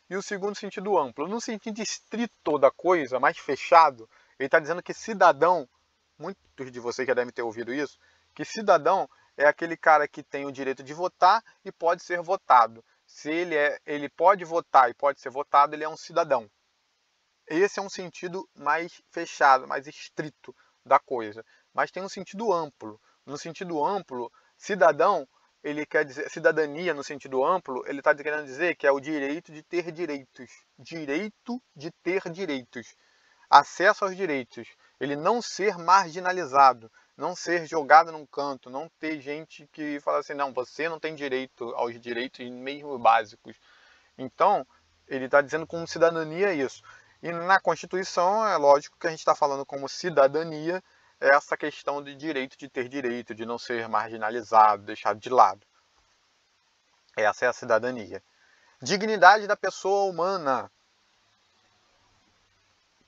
e o segundo sentido amplo. No sentido estrito da coisa, mais fechado, ele está dizendo que cidadão, muitos de vocês já devem ter ouvido isso, que cidadão é aquele cara que tem o direito de votar e pode ser votado. Se ele pode votar e pode ser votado, ele é um cidadão. Esse é um sentido mais fechado, mais estrito da coisa. Mas tem um sentido amplo. No sentido amplo, cidadão, ele quer dizer, cidadania no sentido amplo, ele está querendo dizer que é o direito de ter direitos. Direito de ter direitos. Acesso aos direitos. Ele não ser marginalizado, não ser jogado num canto, não ter gente que fala assim, não, você não tem direito aos direitos mesmo básicos. Então, ele está dizendo com cidadania isso. E na Constituição, é lógico que a gente está falando como cidadania, essa questão de direito de ter direito, de não ser marginalizado, deixado de lado. Essa é a cidadania. Dignidade da pessoa humana.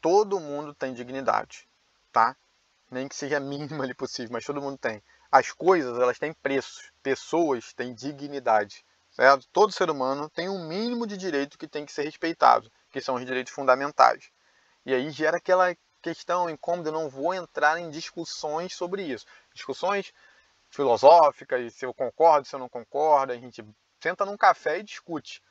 Todo mundo tem dignidade, tá? Nem que seja a mínima ali possível, mas todo mundo tem. As coisas, elas têm preços. Pessoas têm dignidade, certo? Todo ser humano tem um mínimo de direito que tem que ser respeitado, que são os direitos fundamentais. E aí gera aquela questão incômoda, eu não vou entrar em discussões sobre isso. Discussões filosóficas, se eu concordo, se eu não concordo, a gente senta num café e discute.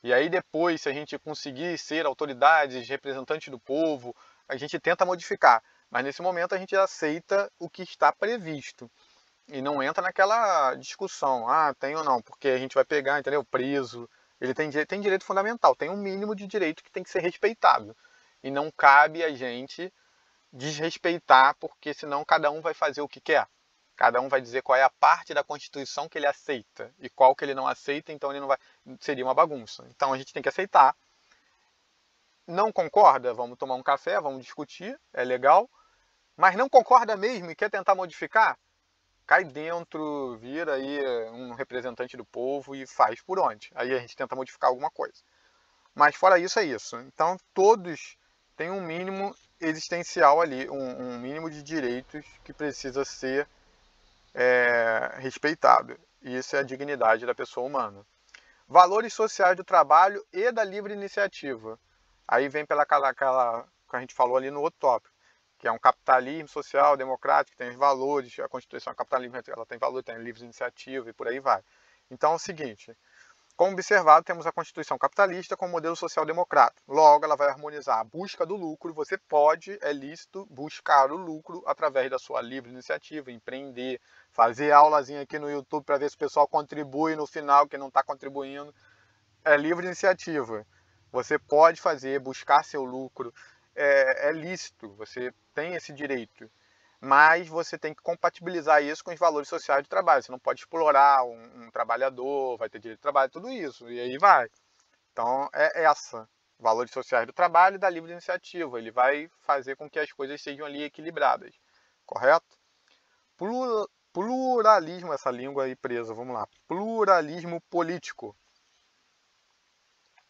E aí depois, se a gente conseguir ser autoridades, representantes do povo, a gente tenta modificar. Mas nesse momento a gente aceita o que está previsto. E não entra naquela discussão, tem ou não, porque a gente vai pegar, entendeu? Preso. Ele tem direito fundamental, tem um mínimo de direito que tem que ser respeitado. E não cabe a gente desrespeitar, porque senão cada um vai fazer o que quer. Cada um vai dizer qual é a parte da Constituição que ele aceita e qual que ele não aceita, então ele não vai. Seria uma bagunça. Então a gente tem que aceitar. Não concorda? Vamos tomar um café, vamos discutir, é legal. Mas não concorda mesmo e quer tentar modificar? Cai dentro, vira aí um representante do povo e faz por onde. Aí a gente tenta modificar alguma coisa. Mas fora isso, é isso. Então todos têm um mínimo existencial ali, um mínimo de direitos que precisa ser respeitado. E isso é a dignidade da pessoa humana. Valores sociais do trabalho e da livre iniciativa. Aí vem pela aquela que a gente falou ali no outro tópico, que é um capitalismo social, democrático, que tem os valores, a Constituição é capitalismo, ela tem valor, tem livre iniciativa e por aí vai. Então é o seguinte, Como observado, temos a Constituição capitalista com o modelo social-democrata. Logo, ela vai harmonizar a busca do lucro. Você pode, é lícito, buscar o lucro através da sua livre iniciativa, empreender, fazer aulazinha aqui no YouTube para ver se o pessoal contribui no final, quem não está contribuindo. É livre iniciativa. Você pode fazer, buscar seu lucro. É lícito, você tem esse direito. Mas você tem que compatibilizar isso com os valores sociais do trabalho. Você não pode explorar um trabalhador, vai ter direito de trabalho, tudo isso, e aí vai. Então, é essa. Valores sociais do trabalho e da livre iniciativa. Ele vai fazer com que as coisas sejam ali equilibradas. Correto? Pluralismo, essa língua aí presa, vamos lá. Pluralismo político.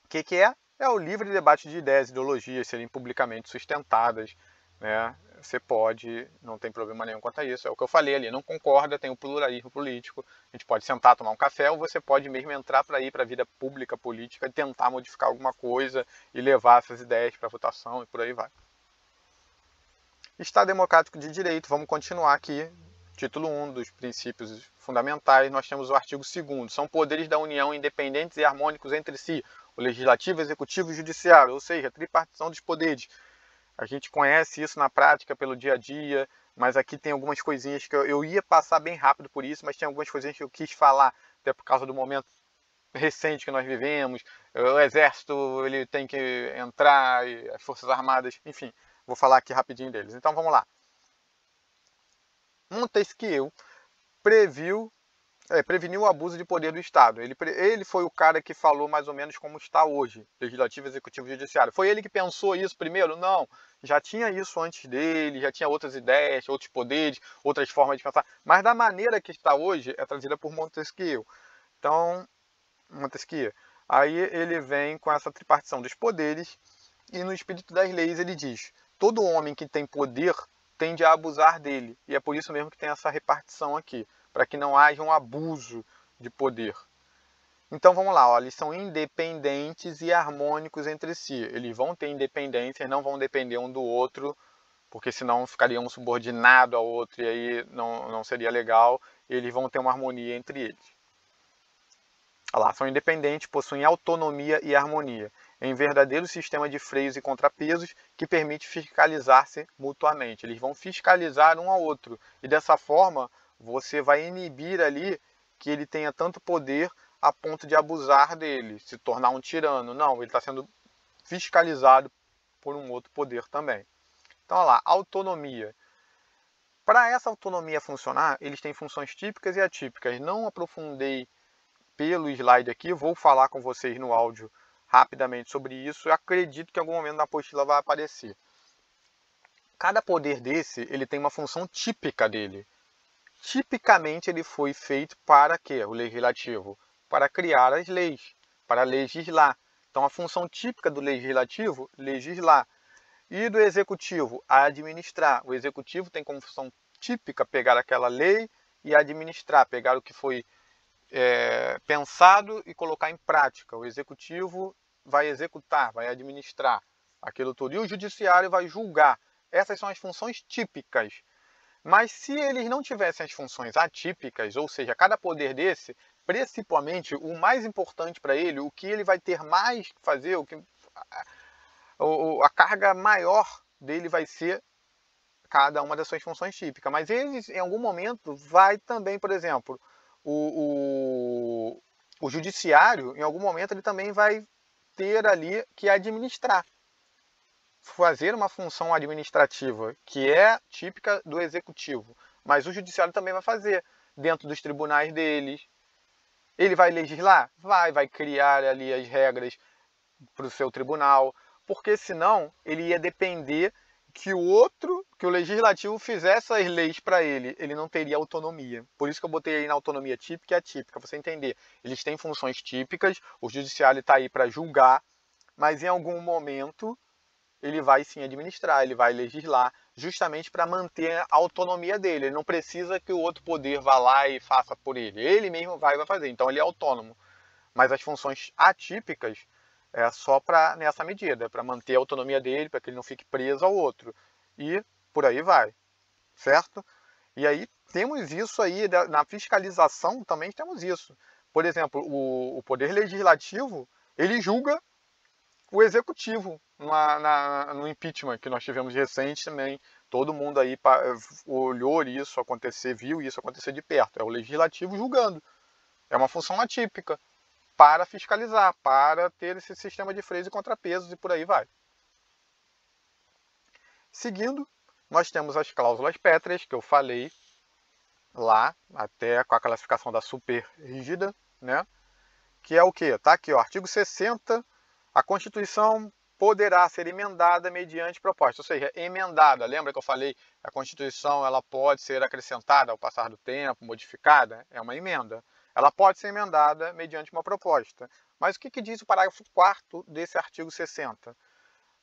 O que é? É o livre debate de ideias e ideologias serem publicamente sustentadas, né? Você pode, não tem problema nenhum quanto a isso. É o que eu falei ali, não concorda, tem o pluralismo político. A gente pode sentar, tomar um café, ou você pode mesmo entrar para ir para a vida pública, política, tentar modificar alguma coisa e levar essas ideias para votação e por aí vai. Estado Democrático de Direito, vamos continuar aqui. Título 1 dos princípios fundamentais, nós temos o artigo 2º. São poderes da União independentes e harmônicos entre si, o Legislativo, Executivo e Judiciário, ou seja, a tripartição dos poderes. A gente conhece isso na prática, pelo dia a dia, mas aqui tem algumas coisinhas que eu ia passar bem rápido por isso, mas tem algumas coisinhas que eu quis falar, até por causa do momento recente que nós vivemos. O Exército ele tem que entrar, as Forças Armadas, enfim, vou falar aqui rapidinho deles. Então vamos lá. Montesquieu preveniu o abuso de poder do Estado. Ele foi o cara que falou mais ou menos como está hoje, Legislativo, Executivo e Judiciário. Foi ele que pensou isso primeiro? Não, já tinha isso antes dele, já tinha outras ideias, outros poderes, outras formas de pensar, mas da maneira que está hoje é trazida por Montesquieu. Então, Montesquieu, aí ele vem com essa tripartição dos poderes e no espírito das leis ele diz: todo homem que tem poder tende a abusar dele, e é por isso mesmo que tem essa repartição aqui, para que não haja um abuso de poder. Então vamos lá, ó, eles são independentes e harmônicos entre si. Eles vão ter independência, não vão depender um do outro, porque senão ficariam um subordinado ao outro e aí não seria legal. Eles vão ter uma harmonia entre eles. Olha lá, são independentes, possuem autonomia e harmonia, em verdadeiro sistema de freios e contrapesos que permite fiscalizar-se mutuamente. Eles vão fiscalizar um ao outro e dessa forma você vai inibir ali que ele tenha tanto poder a ponto de abusar dele, se tornar um tirano. Não, ele está sendo fiscalizado por um outro poder também. Então, olha lá, autonomia. Para essa autonomia funcionar, eles têm funções típicas e atípicas. Não aprofundei pelo slide aqui, vou falar com vocês no áudio rapidamente sobre isso. Eu acredito que em algum momento na apostila vai aparecer. Cada poder desse, ele tem uma função típica dele. Tipicamente ele foi feito para quê? O legislativo? Para criar as leis, para legislar. Então a função típica do legislativo, legislar. E do executivo, administrar. O executivo tem como função típica pegar aquela lei e administrar, pegar o que foi pensado e colocar em prática. O executivo vai executar, vai administrar aquilo tudo. E o judiciário vai julgar. Essas são as funções típicas. Mas se eles não tivessem as funções atípicas, ou seja, cada poder desse, principalmente o mais importante para ele, o que ele vai ter mais que fazer, a carga maior dele vai ser cada uma das suas funções típicas. Mas eles, em algum momento, vai também, por exemplo, o judiciário, em algum momento, ele também vai ter ali que administrar. Fazer uma função administrativa que é típica do executivo, mas o judiciário também vai fazer dentro dos tribunais deles. Ele vai legislar? Vai criar ali as regras para o seu tribunal, porque senão ele ia depender que o legislativo fizesse as leis para ele, ele não teria autonomia. Por isso que eu botei aí na autonomia típica e atípica, para você entender. Eles têm funções típicas, o judiciário está aí para julgar, mas em algum momento ele vai sim administrar, ele vai legislar, justamente para manter a autonomia dele. Ele não precisa que o outro poder vá lá e faça por ele. Ele mesmo vai fazer, então ele é autônomo. Mas as funções atípicas é só para nessa medida, para manter a autonomia dele, para que ele não fique preso ao outro. E por aí vai, certo? E aí temos isso aí, na fiscalização também temos isso. Por exemplo, o poder legislativo, ele julga o executivo no impeachment que nós tivemos recente também. Todo mundo aí olhou isso acontecer, viu isso acontecer de perto. É o legislativo julgando. É uma função atípica para fiscalizar, para ter esse sistema de freios e contrapesos e por aí vai. Seguindo, nós temos as cláusulas pétreas, que eu falei lá, até com a classificação da super rígida, né? Que é o que? Tá aqui, ó, artigo 60, a Constituição poderá ser emendada mediante proposta, ou seja, emendada. Lembra que eu falei a Constituição ela pode ser acrescentada ao passar do tempo, modificada? É uma emenda. Ela pode ser emendada mediante uma proposta. Mas o que diz o parágrafo 4º desse artigo 60?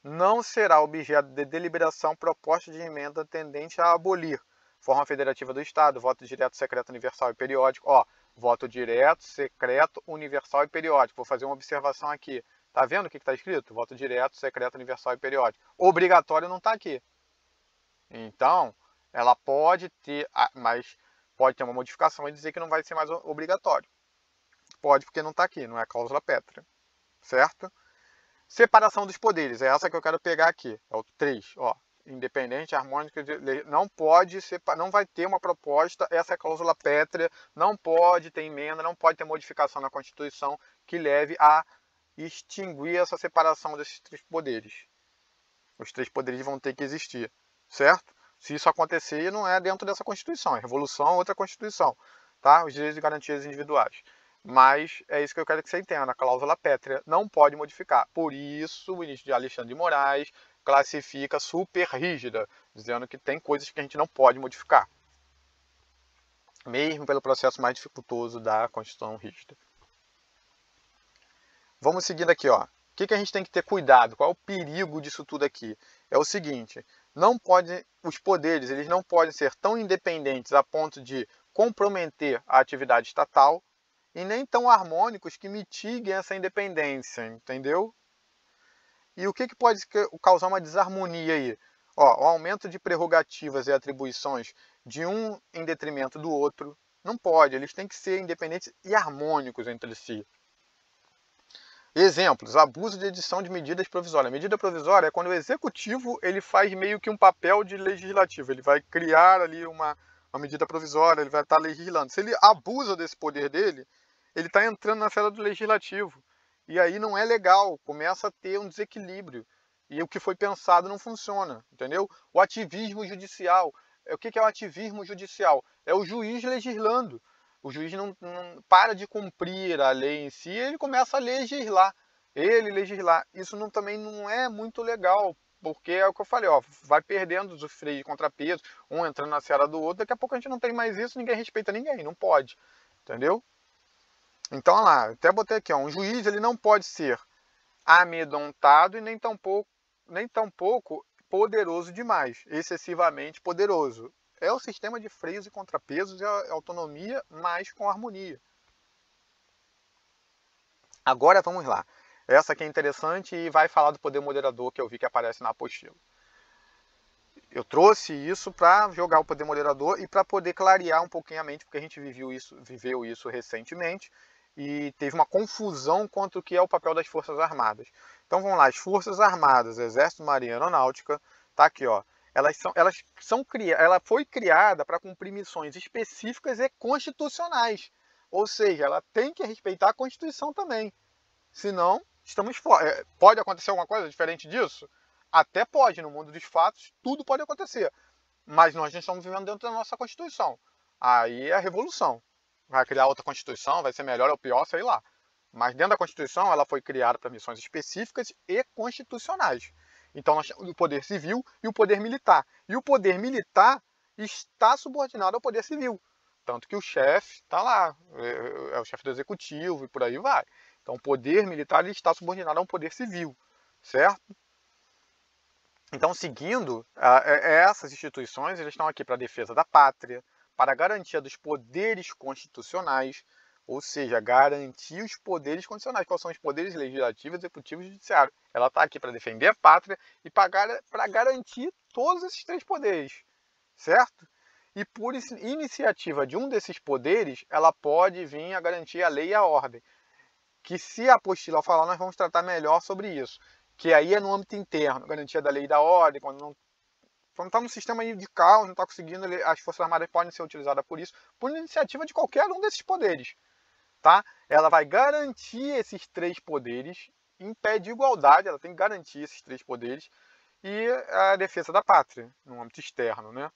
Não será objeto de deliberação proposta de emenda tendente a abolir forma federativa do Estado, voto direto, secreto, universal e periódico. Ó, voto direto, secreto, universal e periódico. Vou fazer uma observação aqui. Tá vendo o que está escrito? Voto direto, secreto, universal e periódico. Obrigatório não está aqui. Então, ela pode ter, mas pode ter uma modificação e dizer que não vai ser mais obrigatório. Pode porque não está aqui, não é cláusula pétrea. Certo? Separação dos poderes, é essa que eu quero pegar aqui. É o 3, ó. Independente, harmônico, não pode ser, não vai ter uma proposta, essa é a cláusula pétrea, não pode ter emenda, não pode ter modificação na Constituição que leve a extinguir essa separação desses três poderes. Os três poderes vão ter que existir, certo? Se isso acontecer, não é dentro dessa Constituição, é revolução, outra Constituição, tá? Os direitos e garantias individuais. Mas é isso que eu quero que você entenda, a cláusula pétrea não pode modificar. Por isso, o ministro de Alexandre de Moraes classifica super rígida, dizendo que tem coisas que a gente não pode modificar, mesmo pelo processo mais dificultoso da Constituição rígida. Vamos seguindo aqui, ó. O que a gente tem que ter cuidado? Qual é o perigo disso tudo aqui? É o seguinte, os poderes eles não podem ser tão independentes a ponto de comprometer a atividade estatal e nem tão harmônicos que mitiguem essa independência, entendeu? E o que pode causar uma desarmonia aí? Ó, o aumento de prerrogativas e atribuições de um em detrimento do outro não pode, eles têm que ser independentes e harmônicos entre si. Exemplos, abuso de edição de medidas provisórias. A medida provisória é quando o executivo ele faz meio que um papel de legislativo, ele vai criar ali uma medida provisória, ele vai estar legislando. Se ele abusa desse poder dele, ele está entrando na esfera do legislativo. E aí não é legal, começa a ter um desequilíbrio. E o que foi pensado não funciona, entendeu? O ativismo judicial. O que é o ativismo judicial? É o juiz legislando. O juiz não para de cumprir a lei em si, ele começa a legislar. Ele legislar. Isso também não é muito legal, porque é o que eu falei, ó, vai perdendo os freios de contrapeso, um entrando na seara do outro, daqui a pouco a gente não tem mais isso, ninguém respeita ninguém, não pode, entendeu? Então, olha lá, até botei aqui, ó, um juiz ele não pode ser amedrontado e nem tampouco poderoso demais, excessivamente poderoso. É o sistema de freios e contrapesos e a autonomia, mas com harmonia. Agora vamos lá. Essa aqui é interessante e vai falar do poder moderador que eu vi que aparece na apostila. Eu trouxe isso para jogar o poder moderador e para poder clarear um pouquinho a mente, porque a gente viveu isso recentemente e teve uma confusão quanto ao que é o papel das Forças Armadas. Então vamos lá, as Forças Armadas, Exército, Marinha e Aeronáutica, tá aqui, ó. Ela foi criada para cumprir missões específicas e constitucionais. Ou seja, ela tem que respeitar a Constituição também. Senão, estamos fora. Pode acontecer alguma coisa diferente disso? Até pode, no mundo dos fatos, tudo pode acontecer. Mas nós não estamos vivendo dentro da nossa Constituição. Aí é a revolução. Vai criar outra Constituição, vai ser melhor ou pior, sei lá. Mas dentro da Constituição, ela foi criada para missões específicas e constitucionais. Então nós temos o poder civil e o poder militar. E o poder militar está subordinado ao poder civil. Tanto que o chefe está lá, é o chefe do executivo e por aí vai. Então o poder militar ele está subordinado a um poder civil, certo? Então, seguindo, essas instituições eles estão aqui para a defesa da pátria, para a garantia dos poderes constitucionais, ou seja, garantir os poderes constitucionais. Quais são os poderes legislativo, executivo e judiciário? Ela está aqui para defender a pátria e para garantir todos esses três poderes, certo? e por iniciativa de um desses poderes, ela pode vir a garantir a lei e a ordem. Que se a apostila falar, nós vamos tratar melhor sobre isso. Que aí é no âmbito interno, garantia da lei e da ordem, quando está no sistema de caos, não está conseguindo, as Forças Armadas podem ser utilizadas por isso, por iniciativa de qualquer um desses poderes. Tá? Ela vai garantir esses 3 poderes, em pé de igualdade, ela tem que garantir esses 3 poderes, e a defesa da pátria, no âmbito externo, né?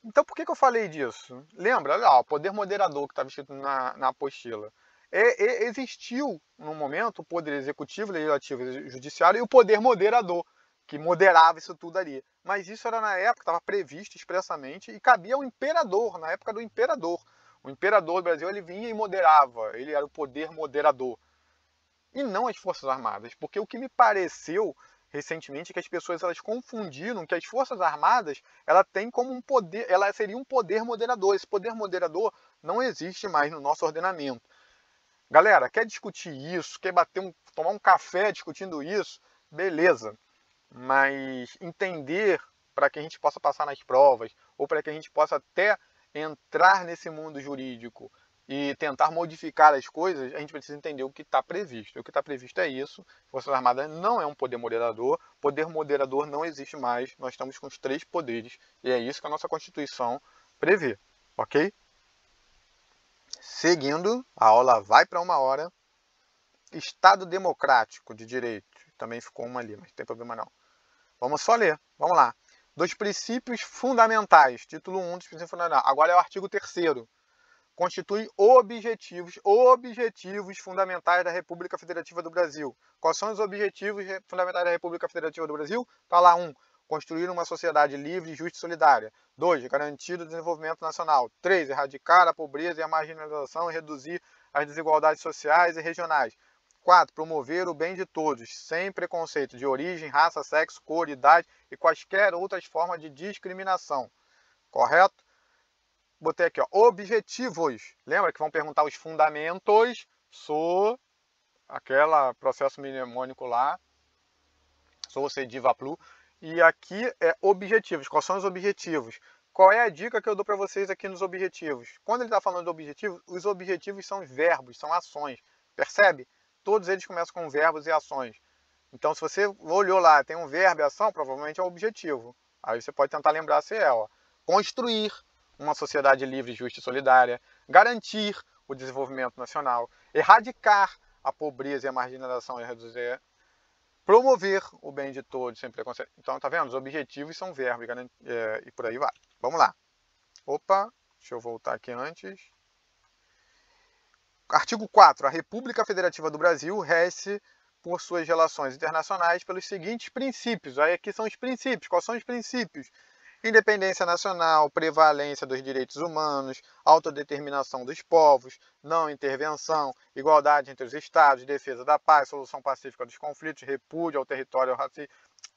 Então, por que eu falei disso? Lembra, olha lá, o poder moderador que estava escrito na apostila. Existiu, no momento, o poder executivo, legislativo e judiciário e o poder moderador, que moderava isso tudo ali. Mas isso era na época, estava previsto expressamente, e cabia ao imperador, na época do imperador. O imperador do Brasil, ele vinha e moderava, ele era o poder moderador. E não as Forças Armadas, porque o que me pareceu recentemente é que as pessoas elas confundiram que as Forças Armadas ela tem como um poder, ela seria um poder moderador. Esse poder moderador não existe mais no nosso ordenamento. Galera, quer discutir isso, quer tomar um café discutindo isso, beleza. Mas entender para que a gente possa passar nas provas, ou para que a gente possa até entrar nesse mundo jurídico e tentar modificar as coisas, a gente precisa entender o que está previsto. O que está previsto é isso. Forças Armadas não é um poder moderador. Poder moderador não existe mais. Nós estamos com os 3 poderes. E é isso que a nossa Constituição prevê. Ok? Seguindo, a aula vai para 1 hora. Estado democrático de direito. Também ficou uma ali, mas não tem problema não. Vamos só ler. Vamos lá. Dos princípios fundamentais. Título 1 dos princípios fundamentais. Agora é o artigo 3º. Constitui objetivos fundamentais da República Federativa do Brasil. Quais são os objetivos fundamentais da República Federativa do Brasil? Está lá 1. Construir uma sociedade livre, justa e solidária. 2. Garantir o desenvolvimento nacional. 3. Erradicar a pobreza e a marginalização e reduzir as desigualdades sociais e regionais. 4. Promover o bem de todos, sem preconceito de origem, raça, sexo, cor, idade e quaisquer outras formas de discriminação. Correto? Botei aqui, ó, objetivos. Lembra que vão perguntar os fundamentos? Sou aquele processo mnemônico lá. Sou sediva plu. E aqui é objetivos. Quais são os objetivos? Qual é a dica que eu dou para vocês aqui nos objetivos? Quando ele está falando de objetivos, os objetivos são verbos, são ações. Percebe? Todos eles começam com verbos e ações. Então, se você olhou lá, tem um verbo e ação, provavelmente é o objetivo. Aí você pode tentar lembrar se é, ó. Construir uma sociedade livre, justa e solidária, garantir o desenvolvimento nacional, erradicar a pobreza e a marginalização e reduzir, promover o bem de todos sem preconceito. Então, tá vendo? Os objetivos são verbos e por aí vai. Vamos lá. Opa, deixa eu voltar aqui antes. Artigo 4. A República Federativa do Brasil rege por suas relações internacionais pelos seguintes princípios. Aí aqui são os princípios. Quais são os princípios? Independência nacional, prevalência dos direitos humanos, autodeterminação dos povos, não intervenção, igualdade entre os estados, defesa da paz, solução pacífica dos conflitos, repúdio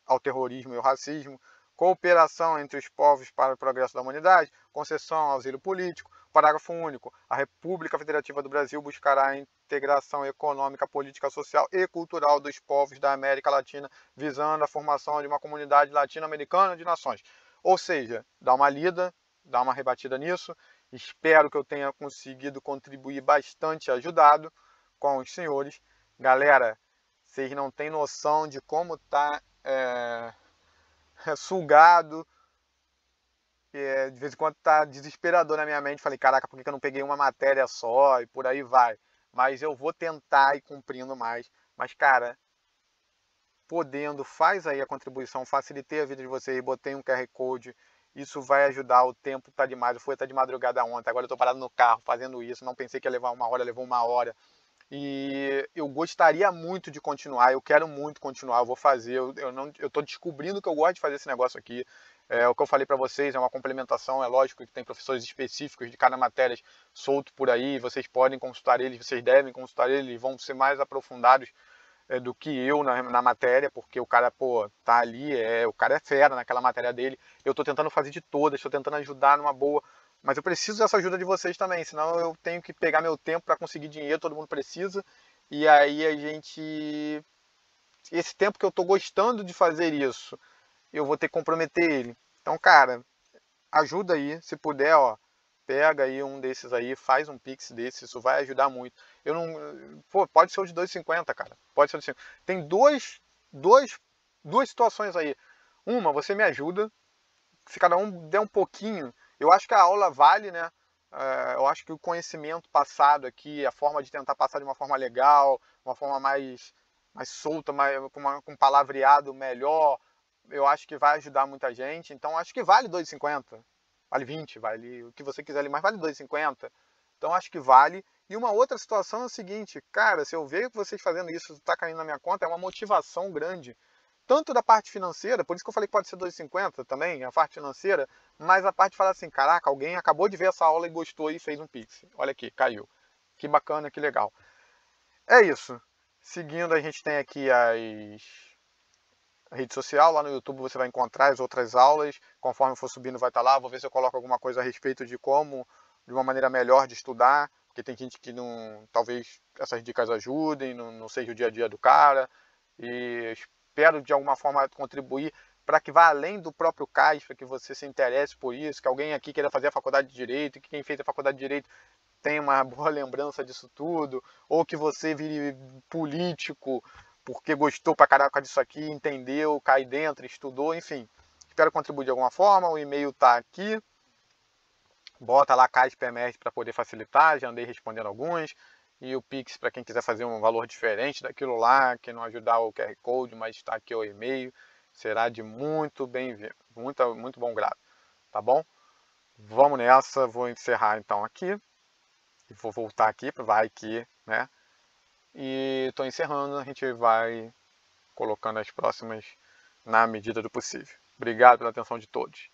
ao terrorismo e ao racismo, cooperação entre os povos para o progresso da humanidade, concessão ao asilo político. Parágrafo único. A República Federativa do Brasil buscará a integração econômica, política, social e cultural dos povos da América Latina, visando a formação de uma comunidade latino-americana de nações. Ou seja, dá uma lida, dá uma rebatida nisso. Espero que eu tenha conseguido contribuir bastante, ajudado com os senhores. Galera, vocês não têm noção de como está sugado. De vez em quando está desesperador na minha mente. Falei, caraca, por que eu não peguei uma matéria só? E por aí vai. Mas eu vou tentar ir cumprindo mais. Mas, cara, podendo, faz aí a contribuição, facilitei a vida de vocês, botei um QR Code, isso vai ajudar, o tempo tá demais, eu fui até de madrugada ontem, agora eu tô parado no carro fazendo isso, não pensei que ia levar 1 hora, levou 1 hora, e eu gostaria muito de continuar, eu quero muito continuar, eu vou fazer, eu tô descobrindo que eu gosto de fazer esse negócio aqui, o que eu falei para vocês é uma complementação, é lógico que tem professores específicos de cada matéria solto por aí, vocês podem consultar eles, vocês devem consultar eles, vão ser mais aprofundados do que eu na matéria, porque o cara, pô, tá ali, o cara é fera naquela matéria dele. Eu tô tentando fazer de todas, tô tentando ajudar numa boa, mas eu preciso dessa ajuda de vocês também, senão eu tenho que pegar meu tempo para conseguir dinheiro, todo mundo precisa, e aí a gente... Esse tempo que eu tô gostando de fazer isso, eu vou ter que comprometer ele. Então, cara, ajuda aí, se puder, ó, pega aí um desses aí, faz um Pix desse, isso vai ajudar muito. Eu não, pô, pode ser o de 2,50, cara. Pode ser o de 5. Tem duas situações aí. Uma, você me ajuda, se cada um der um pouquinho. Eu acho que a aula vale, né? Eu acho que o conhecimento passado aqui, a forma de tentar passar de uma forma legal, uma forma mais solta, com um palavreado melhor, eu acho que vai ajudar muita gente. Então acho que vale 2,50. Vale 20, vale o que você quiser ali, mas vale 2,50. Então acho que vale. E uma outra situação é o seguinte, cara, se eu ver vocês fazendo isso, está caindo na minha conta, é uma motivação grande. Tanto da parte financeira, por isso que eu falei que pode ser 2,50 também, a parte financeira, mas a parte de falar assim, caraca, alguém acabou de ver essa aula e gostou e fez um Pix. Olha aqui, caiu. Que bacana, que legal. É isso. Seguindo, a gente tem aqui a rede social, lá no YouTube você vai encontrar as outras aulas, conforme for subindo vai estar lá, vou ver se eu coloco alguma coisa a respeito de como, de uma maneira melhor de estudar, porque tem gente que não, talvez essas dicas ajudem, não seja o dia a dia do cara, e espero de alguma forma contribuir para que vá além do próprio CAIS, para que você se interesse por isso, que alguém aqui queira fazer a faculdade de Direito, que quem fez a faculdade de Direito tenha uma boa lembrança disso tudo, ou que você vire político porque gostou pra caraca disso aqui, entendeu, cai dentro, estudou, enfim. Espero contribuir de alguma forma, o e-mail tá aqui, bota lá CAIS PMS para poder facilitar, já andei respondendo alguns, e o Pix para quem quiser fazer um valor diferente daquilo lá, que não ajudar o QR Code, mas está aqui o e-mail, será de muito bem-vindo, muito bom grado, tá bom? Vamos nessa, vou encerrar então aqui, e vou voltar aqui, vai que, né? E estou encerrando, a gente vai colocando as próximas na medida do possível. Obrigado pela atenção de todos.